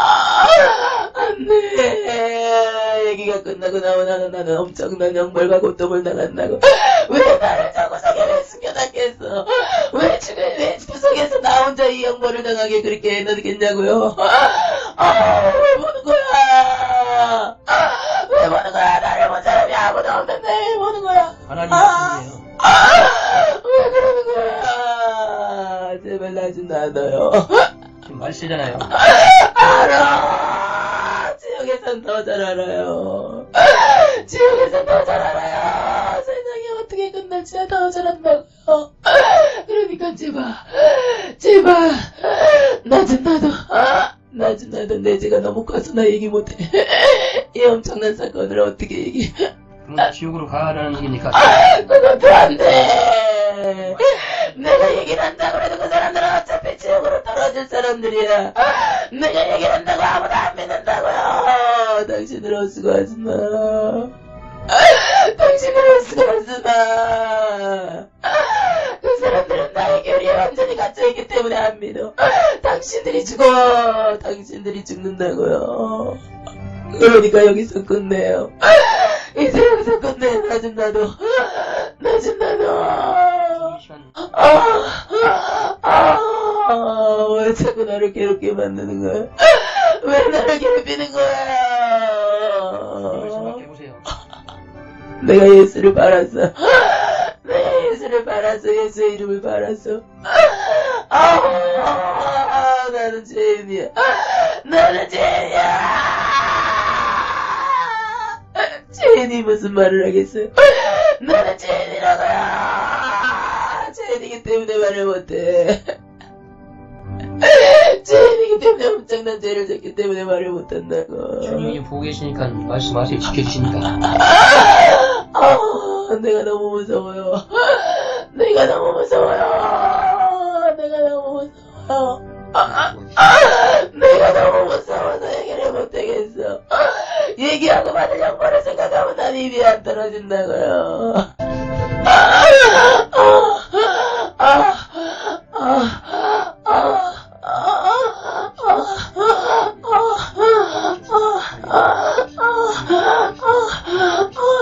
S2: 안돼. 얘기가 끝나고 나는 엄청난 형벌과 고통을 당한다고. 왜 나를 저 구석에 왜 숨겨놨겠어. 왜 구석에서 나 혼자 이 형벌을 당하게 그렇게 해놓겠냐고요. 왜 보는 거야. 왜 보는 거야. 나를 본 사람이 아무도 없는데 왜 보는 거야.
S3: 하나님 말씀이에요.
S2: 왜 그러는 거야. 제발 나 좀 놔둬요.
S3: 지금 말씀이잖아요.
S2: 알아. 지옥에서 난 더 잘 알아요. 지옥에서 더 잘 알아요. 세상이 어떻게 끝날지 더 잘 안다고요. 그러니까 제발 나 좀 놔둬. 내 죄가 너무 커서 나 얘기 못해. 이 엄청난 사건을 어떻게 얘기해.
S3: 그럼 지옥으로 가라는 얘기입니까?
S2: 그것도 안 돼. 내가 얘기를 한다고 해도 그 사람들은 어차피 지옥으로 떨어질 사람들이야. 내가 얘기를 한다고 아무도 안 믿는다고요. 당신을 헛수고하지 마. 당신을 헛수고하지 마. 그 사람들은 나의 교리에 완전히 갇혀있기 때문에 안 믿어. 당신들이 죽는다고요. 그러니까 여기서 끝내요. 이제 여기서 끝내. 나 좀 놔둬. 왜 자꾸 나를 괴롭게 만드는 거야? 왜 나를 괴롭히는 거야?
S3: 생각해보세요.
S2: 내가 예수를 팔았어. 예수의 이름을 팔았어. 나는 죄인이야. 죄인이 무슨 말을 하겠어요? 나는 죄인이라고요. 죄인이기 때문에 말을 못해. 죄인이기 때문에 엄청난 죄를 졌기 때문에 말을 못한다고.
S3: 주님이 보고 계시니까 말씀하세요. 지켜주시니까.
S2: 내가 너무 무서워요. 내가 너무 무서워. 얘기를 못하겠어. 얘기하고 받을 형벌을 생각하면 난 입이 안 떨어진다고요.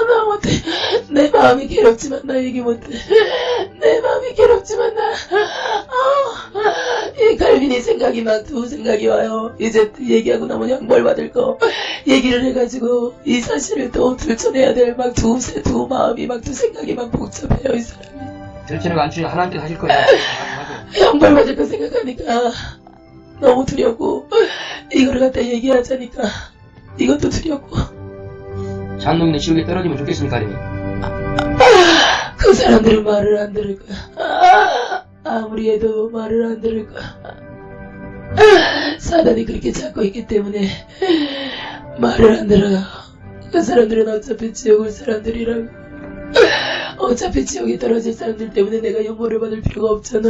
S2: 나 못해. 내 마음이 괴롭지만 나 얘기 못해. 이 갈빈이 생각이 막 두 생각이 와요. 이제 얘기하고 나면 형벌 받을 거 얘기를 해가지고 이 사실을 또 들춰내야 될 막 두 마음이 막 두 생각이 막 복잡해요. 이 사람이
S3: 들키는 안 주여 하나님께 하실 거예요.
S2: 형벌 받을 거 생각하니까 너무 두렵고 이거를 갖다 얘기하자니까 이것도 두렵고.
S3: 잔놈이네 지옥에 떨어지면 좋겠습니까?
S2: 그 사람들은 말을 안 들을 거야. 아무리 해도 말을 안 들을 거야. 사단이 그렇게 잡고 있기 때문에 말을 안 들어요. 그 사람들은 어차피 지옥 올 사람들이라고. 어차피 지옥에 떨어질 사람들 때문에 내가 형벌을 받을 필요가 없잖아.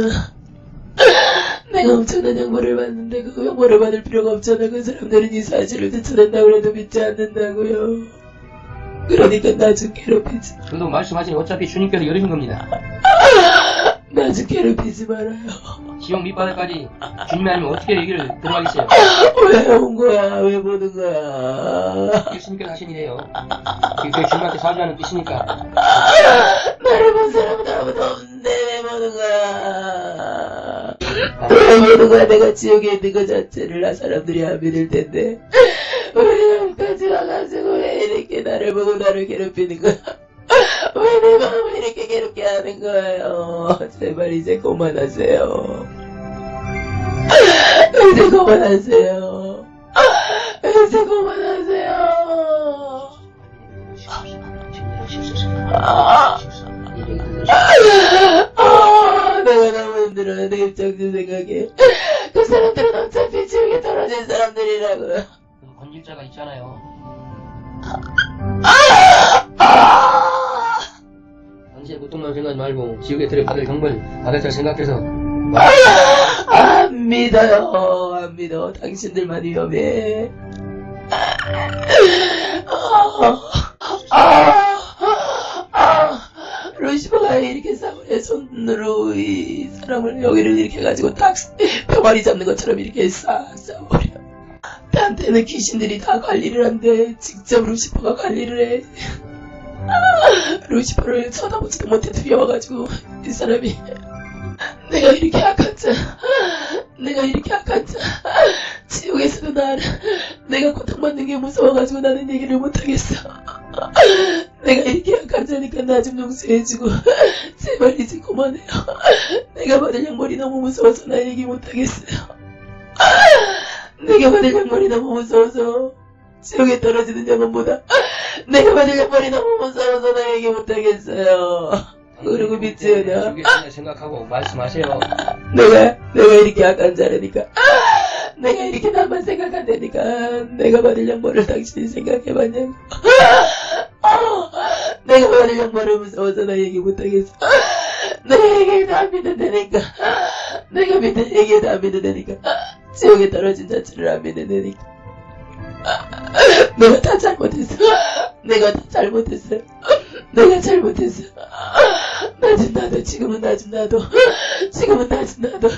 S2: 내가 엄청난 형벌을 받는데 그 형벌을 받을 필요가 없잖아. 그 사람들은 이 사실을 듣춰낸다고 해도 믿지 않는다고요. 그러니까 나 좀 괴롭히지.
S3: 저도 말씀하시니 어차피 주님께서 열으신 겁니다.
S2: 나 좀 괴롭히지 말아요.
S3: 지옥 밑바닥까지 주님이 아니면 어떻게 얘기를 들어가겠어요?
S2: 왜 온 거야? 왜 보는 거야?
S3: 예수님께서 하신 일이에요. 그게 주님한테 사주하는 뜻이니까.
S2: 나를 본 사람은 아무도 없는데 왜 보는 거야? 왜 보는 거야? 내가 지옥에 있는 거 자체를 나 사람들이 안 믿을 텐데 왜 여기까지 와가지고 왜 이렇게 나를 보고 나를 괴롭히는 거야? 왜 내 마음을 이렇게 괴롭게 하는 거예요? 제발 이제 그만하세요. 이제 그만하세요. 내가 너무 힘들어. 내 입장 좀 생각해. 그 사람들은 어차피 지옥에 떨어진 사람들이라고요.
S3: 건질자가 있잖아요. 당신의 고통만 생각하지 말고 지옥에 들어받을 형벌 받을 자 생각해서
S2: 안 믿어. 당신들만 위험해. 루시퍼가 이렇게 사물의 손으로 이 사람을 여기를 이렇게 해가지고 딱 병아리 잡는 것처럼 이렇게 싹 잡아버려. 나한테는 귀신들이 다 관리를 한대. 직접 루시퍼가 관리를 해. 루시퍼를 쳐다보지도 못해 두려워가지고 이 사람이 내가 이렇게 악한 자 지옥에서도 내가 고통받는 게 무서워가지고 나는 얘기를 못하겠어. 내가 이렇게 악한 자니까 나 좀 용서해주고 제발 이제 그만해요. 내가 받을 형벌이 너무 무서워서 나 얘기 못하겠어요. 내가 받을 형벌이 너무 무서워서 지옥에 떨어지는 영혼보다 내가 받을 형벌이 너무 무서워서 나 얘기 못하겠어요. 그리고 믿지어냐?
S3: 지옥에 있냐 생각하고 말씀하세요.
S2: 내가 이렇게 악한 자라니까. 내가 이렇게 나만 생각한다니까. 내가 받을 형벌을 당신이 생각해봤냐고. 내가 받을 형벌을 무서워서 나 얘기 못하겠어. 내 얘기를 다 믿는다니까. 내가 믿는 얘기를 다 믿는다니까. 지옥에 떨어진 자체를 안 믿는다니까. 내가 다 잘못했어. 내가 다 잘못했어. 내가 잘못했어. 나 좀 놔둬. 지금은 나 좀 놔둬. 지금은 나 좀 놔둬.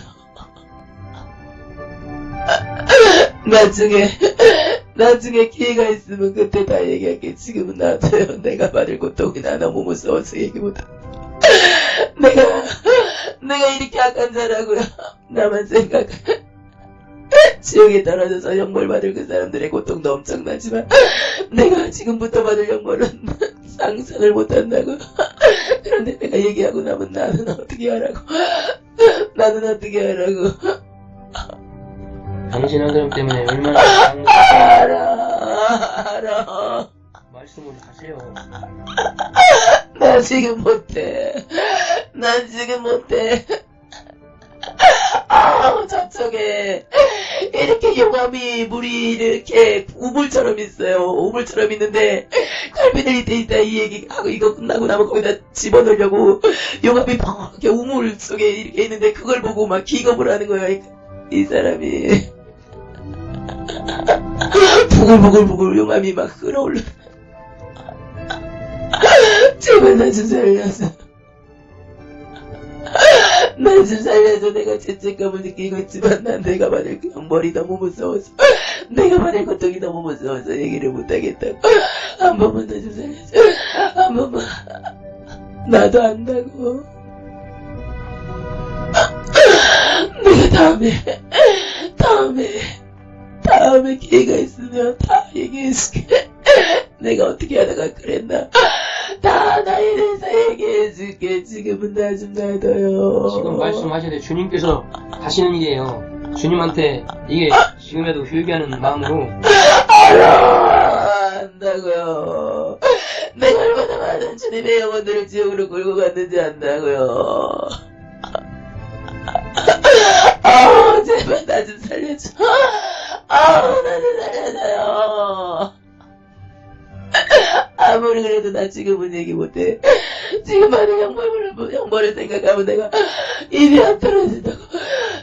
S2: 나중에 기회가 있으면 그때 다 얘기할게. 지금은 놔둬요. 내가 받을 고통이 나 너무 무서워서 얘기 못해. 내가 이렇게 악한 자라고요. 나만 생각해. 지옥에 떨어져서 형벌 받을 그 사람들의 고통도 엄청나지만 내가 지금부터 받을 형벌은 상상을 못한다고. 그런데 내가 얘기하고 나면 나는 어떻게 하라고. 나는 어떻게 하라고.
S3: 당신 아들 때문에 얼마나
S2: 알아.
S3: 말씀을 하세요.
S2: 나 지금 못해. 난 지금 못해. 저쪽에 이렇게 용암이 물이 이렇게 우물처럼 있어요. 우물처럼 있는데 갈비들 이때 이 얘기 하고 이거 끝나고 나면 거기다 집어넣으려고 용암이 막 이렇게 우물 속에 이렇게 있는데 그걸 보고 막 기겁을 하는 거야. 이 사람이 부글부글 용암이 막 끓어올라. 제발 나 좀 살려서. 나 좀 살려서. 내가 죄책감을 느끼고 있지만 난 내가 받을 형벌이 너무 무서워서, 내가 받을 고통이 너무 무서워서 얘기를 못하겠다고. 한 번만 나 좀 살려줘. 한 번만. 나도 안다고. 내가 다음에 기회가 있으면 다 얘기해줄게. 내가 어떻게 하다가 그랬나 다 나에 대해서 얘기해줄게. 지금은 나 좀 놔둬요.
S3: 지금 말씀하셔야 돼. 주님께서 하시는 일이에요. 주님한테 이게 지금에도 회개하는 마음으로.
S2: 안다고요. 내가 얼마나 많은 주님의 영혼들을 지옥으로 끌고 갔는지 안다고요. 제발 나 좀 살려줘. 나 좀 살려줘요. 아무리 그래도 나 지금은 얘기 못해. 지금 받은 형벌을 생각하면 내가 입이 안 떨어진다고.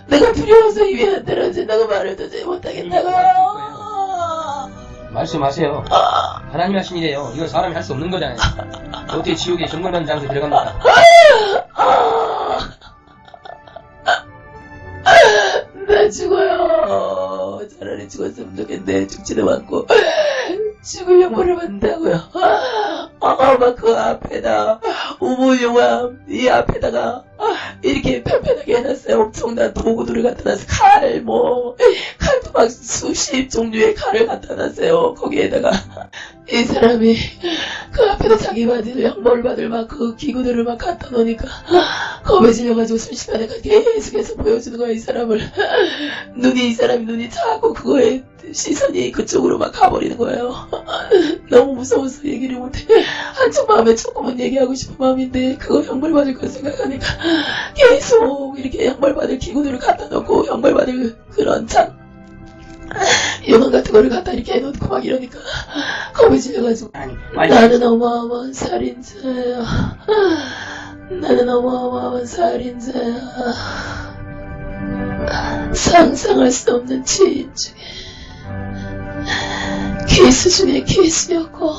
S2: 내가 두려워서 입이 안 떨어진다고 말을 도저히 못하겠다고.
S3: 말씀하세요. 하나님 하신 일이에요. 이건 사람이 할 수 없는 거잖아요. 어떻게 지옥에 정벌받는 장소에 들어갑니까?
S2: 나 죽어요. 차라리 죽었으면 좋겠네. 죽지도 않고 죽을 형벌을 받는다고요. 막 그 앞에다 우물용암 이 앞에다가 이렇게 편편하게 해놨어요. 엄청난 도구들을 갖다 놨어요. 칼도 막 수십 종류의 칼을 갖다 놨어요. 거기에다가 이 사람이 그 앞에다 자기 받을 형벌 받을 막 그 기구들을 막 갖다 놓으니까 겁에 질려가지고 순식간에 계속해서 보여주는 거야. 이 사람을. 이 사람이 눈이 자꾸 그거에 시선이 그쪽으로 막 가버리는 거예요. 너무 무서워서 얘기를 못해. 한쪽 마음에 조금은 얘기하고 싶은 마음인데 그거 형벌 받을 걸 생각하니까 계속 이렇게 형벌 받을 기구들을 갖다 놓고 형벌 받을 그런 용암 같은 거를 갖다 이렇게 해놓고 막 이러니까 겁이 질려가지고 나는 어마어마한 살인자야. 나는 어마어마한 살인자야. 상상할 수 없는 죄인 중에 괴수 중에 괴수였고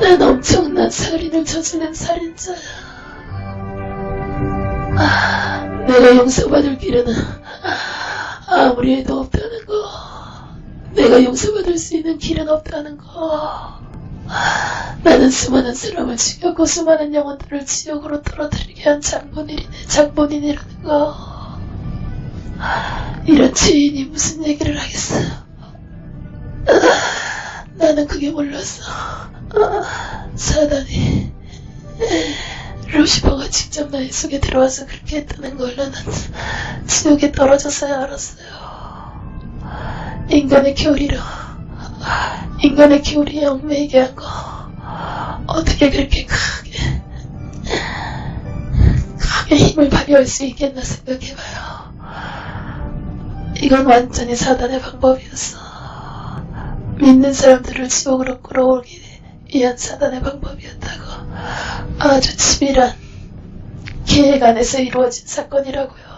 S2: 난 엄청난 살인을 저지른 살인자야. 내가 용서받을 길은 아무리 해도 없다는 거. 내가 용서받을 수 있는 길은 없다는 거. 나는 수많은 사람을 죽였고 수많은 영혼들을 지옥으로 떨어뜨리게 한 장본인이라는 거. 이런 죄인이 무슨 얘기를 하겠어. 나는 그게 몰랐어. 사단이 루시퍼가 직접 나의 속에 들어와서 그렇게 했다는 걸 나는 지옥에 떨어져서야 알았어요. 인간의 교리로 인간의 교리에 얽매이게 한 거 어떻게 그렇게 크게 힘을 발휘할 수 있겠나 생각해봐요. 이건 완전히 사단의 방법이었어. 믿는 사람들을 지옥으로 끌어올기 위한 사단의 방법이었다고. 아주 치밀한 계획 안에서 이루어진 사건이라고요.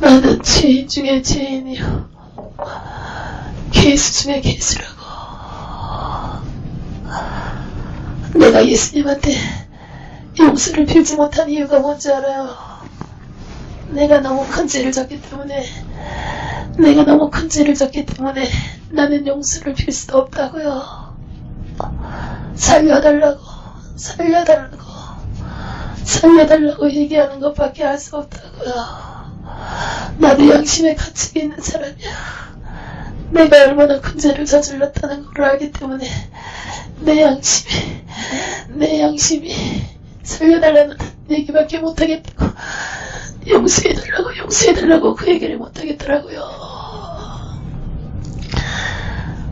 S2: 나는 죄인 중에 죄인이요, 괴수 중에 괴수라고. 내가 예수님한테 용서를 빌지 못한 이유가 뭔지 알아요? 내가 너무 큰 죄를 졌기 때문에, 나는 용서를 빌 수 없다고요. 살려달라고 얘기하는 것밖에 할 수 없다고요. 나도 양심의 가책이 있는 사람이야. 내가 얼마나 큰 죄를 저질렀다는 걸 알기 때문에 내 양심이 살려달라는 얘기밖에 못하겠다고, 용서해달라고 그 얘기를 못하겠더라고요.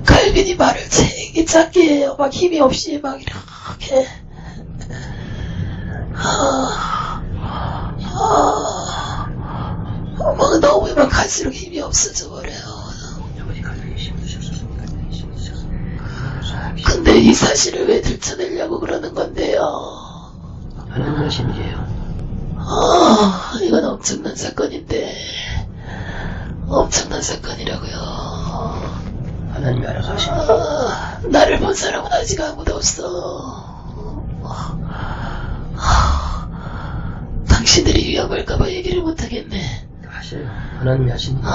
S2: 갈빈이 말을 되게 작게 해요. 막 힘이 없이 막 이렇게 막 너무 막 갈수록 힘이 없어져 버려요. 근데 이 사실을 왜 들춰내려고 그러는 건데요?
S3: 하나님의 신이에요.
S2: 이건 엄청난 사건인데, 엄청난 사건이라고요.
S3: 하나님이 알아서 하십니다.
S2: 나를 본 사람은 아직 아무도 없어. 당신들이 위험할까봐 얘기를 못하겠네.
S3: 하세요. 하나님이 하십니다.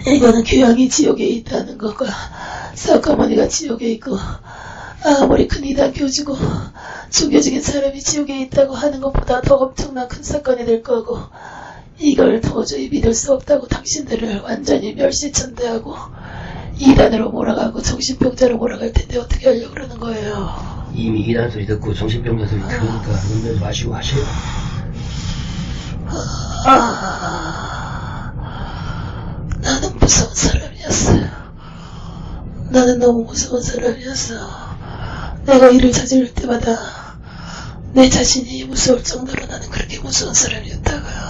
S2: 이거는 교양이 지옥에 있다는 것과 석가모니가 지옥에 있고 아무리 큰 이단 교주고 종교적인 사람이 지옥에 있다고 하는 것보다 더 엄청난 큰 사건이 될 거고, 이걸 도저히 믿을 수 없다고 당신들을 완전히 멸시천대하고 이단으로 몰아가고 정신병자로 몰아갈 텐데 어떻게 하려고 그러는 거예요?
S3: 이미 이단 소리 듣고 정신병자 소리 들으니까 눈물 마시고 하세요.
S2: 나는 무서운 사람이었어요. 나는 너무 무서운 사람이었어. 내가 일을 저지를 때마다 내 자신이 무서울 정도로 나는 그렇게 무서운 사람이었다고요.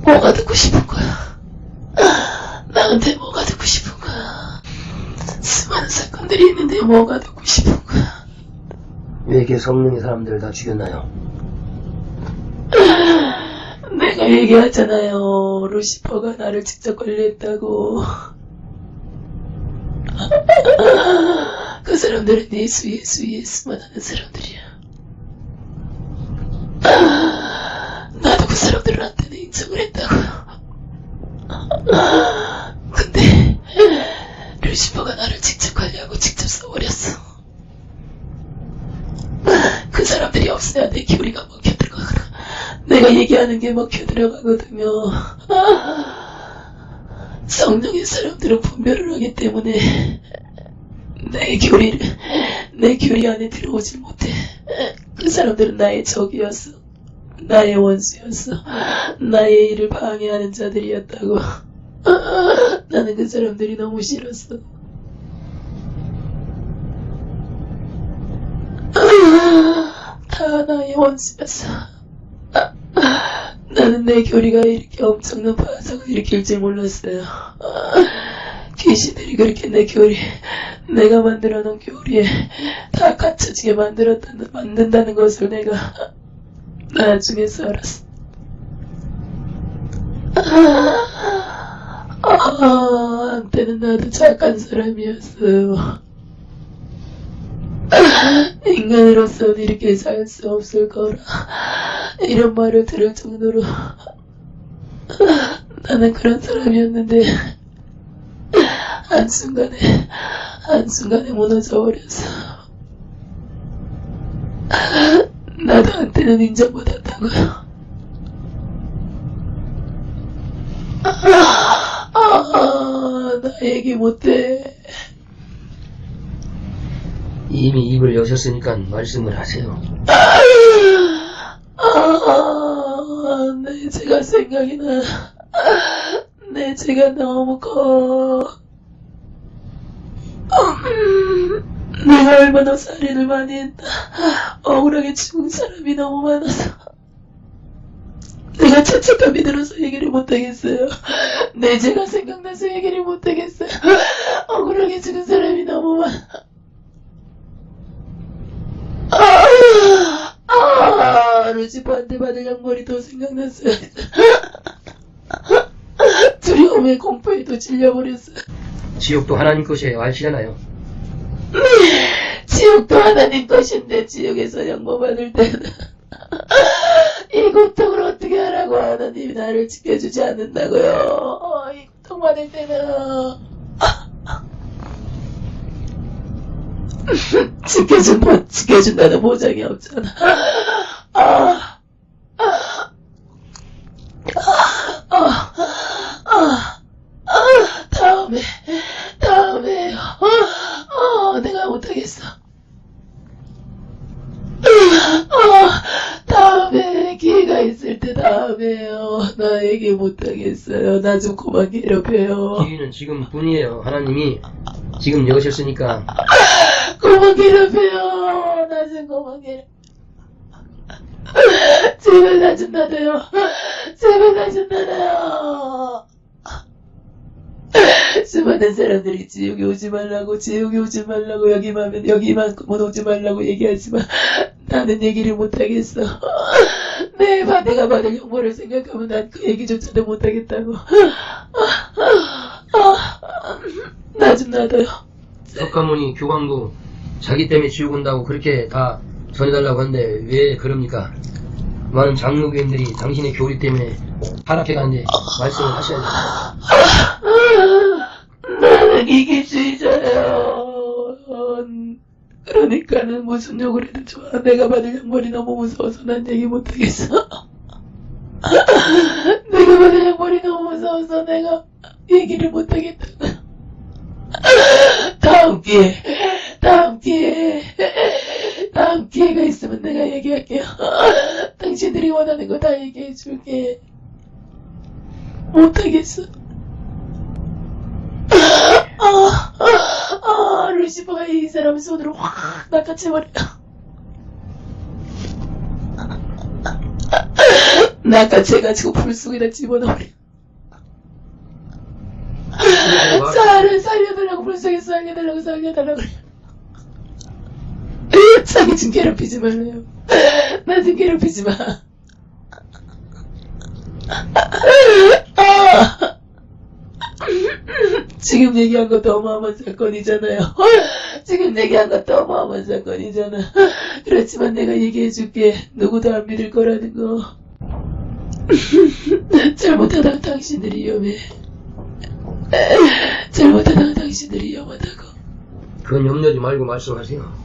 S2: 뭐가 듣고 싶은 거야? 나한테 뭐가 듣고 싶은 거야? 수많은 사건들이 있는데 뭐가 듣고 싶은 거야?
S3: 왜 이렇게 성능의 사람들 다 죽였나요?
S2: 내가 얘기하잖아요. 루시퍼가 나를 직접 관리했다고. 그 사람들은 예수만 하는 사람들이야. 나도 그 사람들한테는 인정을 했다고요. 근데 루시퍼가 나를 직접 관리하고 직접 써버렸어. 그 사람들이 없어야 내 교리가 먹혀들어가거든. 내가 얘기하는 게 먹혀들어가거든요. 성령의 사람들은 분별을 하기 때문에 내 교리 안에 들어오질 못해. 그 사람들은 나의 적이었어. 나의 원수였어. 나의 일을 방해하는 자들이었다고. 나는 그 사람들이 너무 싫었어. 다 나의 원수였어. 나는 내 교리가 이렇게 엄청난 파장을 일으킬 줄 몰랐어요. 귀신들이 그렇게 내 교리, 내가 만들어 놓은 교리에 다 갇혀지게 만든다는 것을 내가 나중에서 알았어. 한때는 나도 착한 사람이었어요. 인간으로서는 이렇게 살 수 없을 거라 이런 말을 들을 정도로 나는 그런 사람이었는데 한순간에 무너져버렸어. 나도 한때는 인정받았다고요. 나 얘기 못해.
S3: 이미 입을 여셨으니까 말씀을 하세요.
S2: 내 죄가 생각이 나. 내 죄가 너무 커. 내가 얼마나 살인을 많이 했나. 억울하게 죽은 사람이 너무 많아서 내가 죄책감이 들어서 얘기를 못하겠어요. 내 죄가 생각나서 얘기를 못하겠어요. 억울하게 죽은 사람이 너무 많아. 루시퍼한테 받을 양머리 더 생각났어요. 두려움에 공포에 또 질려버렸어요.
S3: 지옥도 하나님 것이에요. 아시잖아요.
S2: 지옥도 하나님 것인데 지옥에서 양보받을 때는 이 고통을 어떻게 하라고 하나님이 나를 지켜주지 않는다고요. 이 고통받을 때는 지켜준다는 보장이 없잖아. 다음에 내가 못하겠어. 다음에 기회가 있을 때 다음에요. 나 얘기 못하겠어요. 나 좀 그만 괴롭혀요.
S3: 기회는 지금뿐이에요. 하나님이 지금 여셨으니까.
S2: 그만 괴롭혀요. 나 좀 그만 괴롭혀. 제발 나 좀 놔둬요. 제발 나 좀 놔둬요. 수많은 사람들이 지옥에 오지 말라고 여기만큼은 오지 말라고 얘기하지만 나는 얘기를 못하겠어. 내가 받을 형벌을 생각하면 난 그 얘기조차도 못하겠다고. 나 좀 놔둬요.
S3: 석가모니 교광도 자기 때문에 지옥 온다고 그렇게 다 전해달라고 하는데 왜 그럽니까? 많은 장로교인들이 당신의 교리 때문에 타락해가는데 말씀을 하셔야죠.
S2: 나는 이기주의자예요. 그러니까는 무슨 욕을 해도 좋아. 내가 받을 형벌이 너무 무서워서 난 얘기 못하겠어. 내가 받을 형벌이 너무 무서워서 내가 얘기를 못하겠다. 다음 기회가 있으면 내가 얘기할게요. 당신들이 원하는 거 다 얘기해줄게. 못하겠어. 루시퍼가 이 사람 손으로 확 낚아채버려. 낚아채가지고 불 속에다 집어넣으려. 살려달라고 불 속에 살려달라고 그래. 자기 좀 괴롭히지 말래요. 나 좀 괴롭히지 마. 지금 얘기한 것도 어마어마한 사건이잖아요. 그렇지만 내가 얘기해줄게. 누구도 안 믿을 거라는 거. 잘못하다가 당신들이 위험해. 잘못하다가 당신들이 위험하다고.
S3: 그건 염려하지 말고 말씀하세요.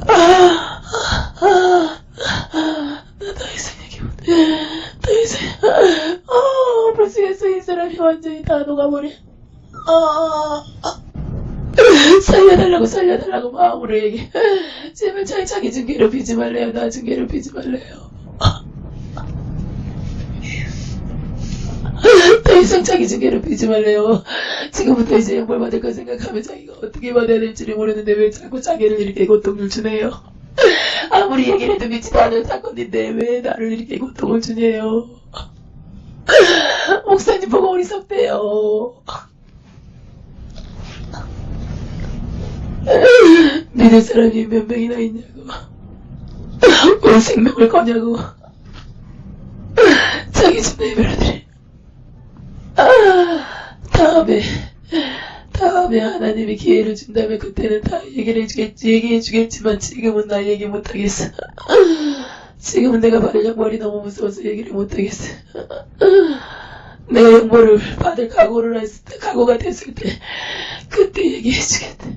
S2: 나 더 이상 얘기 못해. 더 이상. 모르겠어. 이 사람이 완전히 다 녹아버려. 살려달라고 마음으로 얘기해. 제발 자기 좀 괴롭히지 말래요. 나 좀 괴롭히지 말래요. 더 이상 자기 좀 괴롭히지 말래요. 지금부터 이제 형벌 받을 거 생각하면 자기가 어떻게 받아야 될지를 모르는데 왜 자꾸 자기를 이렇게 고통을 주네요. 아무리 얘기를 해도 믿지도 않을 사건인데 왜 나를 이렇게 고통을 주네요. 목사님 보고 어리석대요. 믿을 사람이 몇 명이나 있냐고. 왜 생명을 거냐고. 자기 좀 내버려두래. 다음에 하나님이 기회를 준다면 그때는 다 얘기해주겠지만 지금은 나 얘기 못하겠어. 지금은 내가 받을 형벌이 너무 무서워서 얘기를 못하겠어. 내가 형벌을 받을 각오가 됐을 때 그때 얘기해주겠다.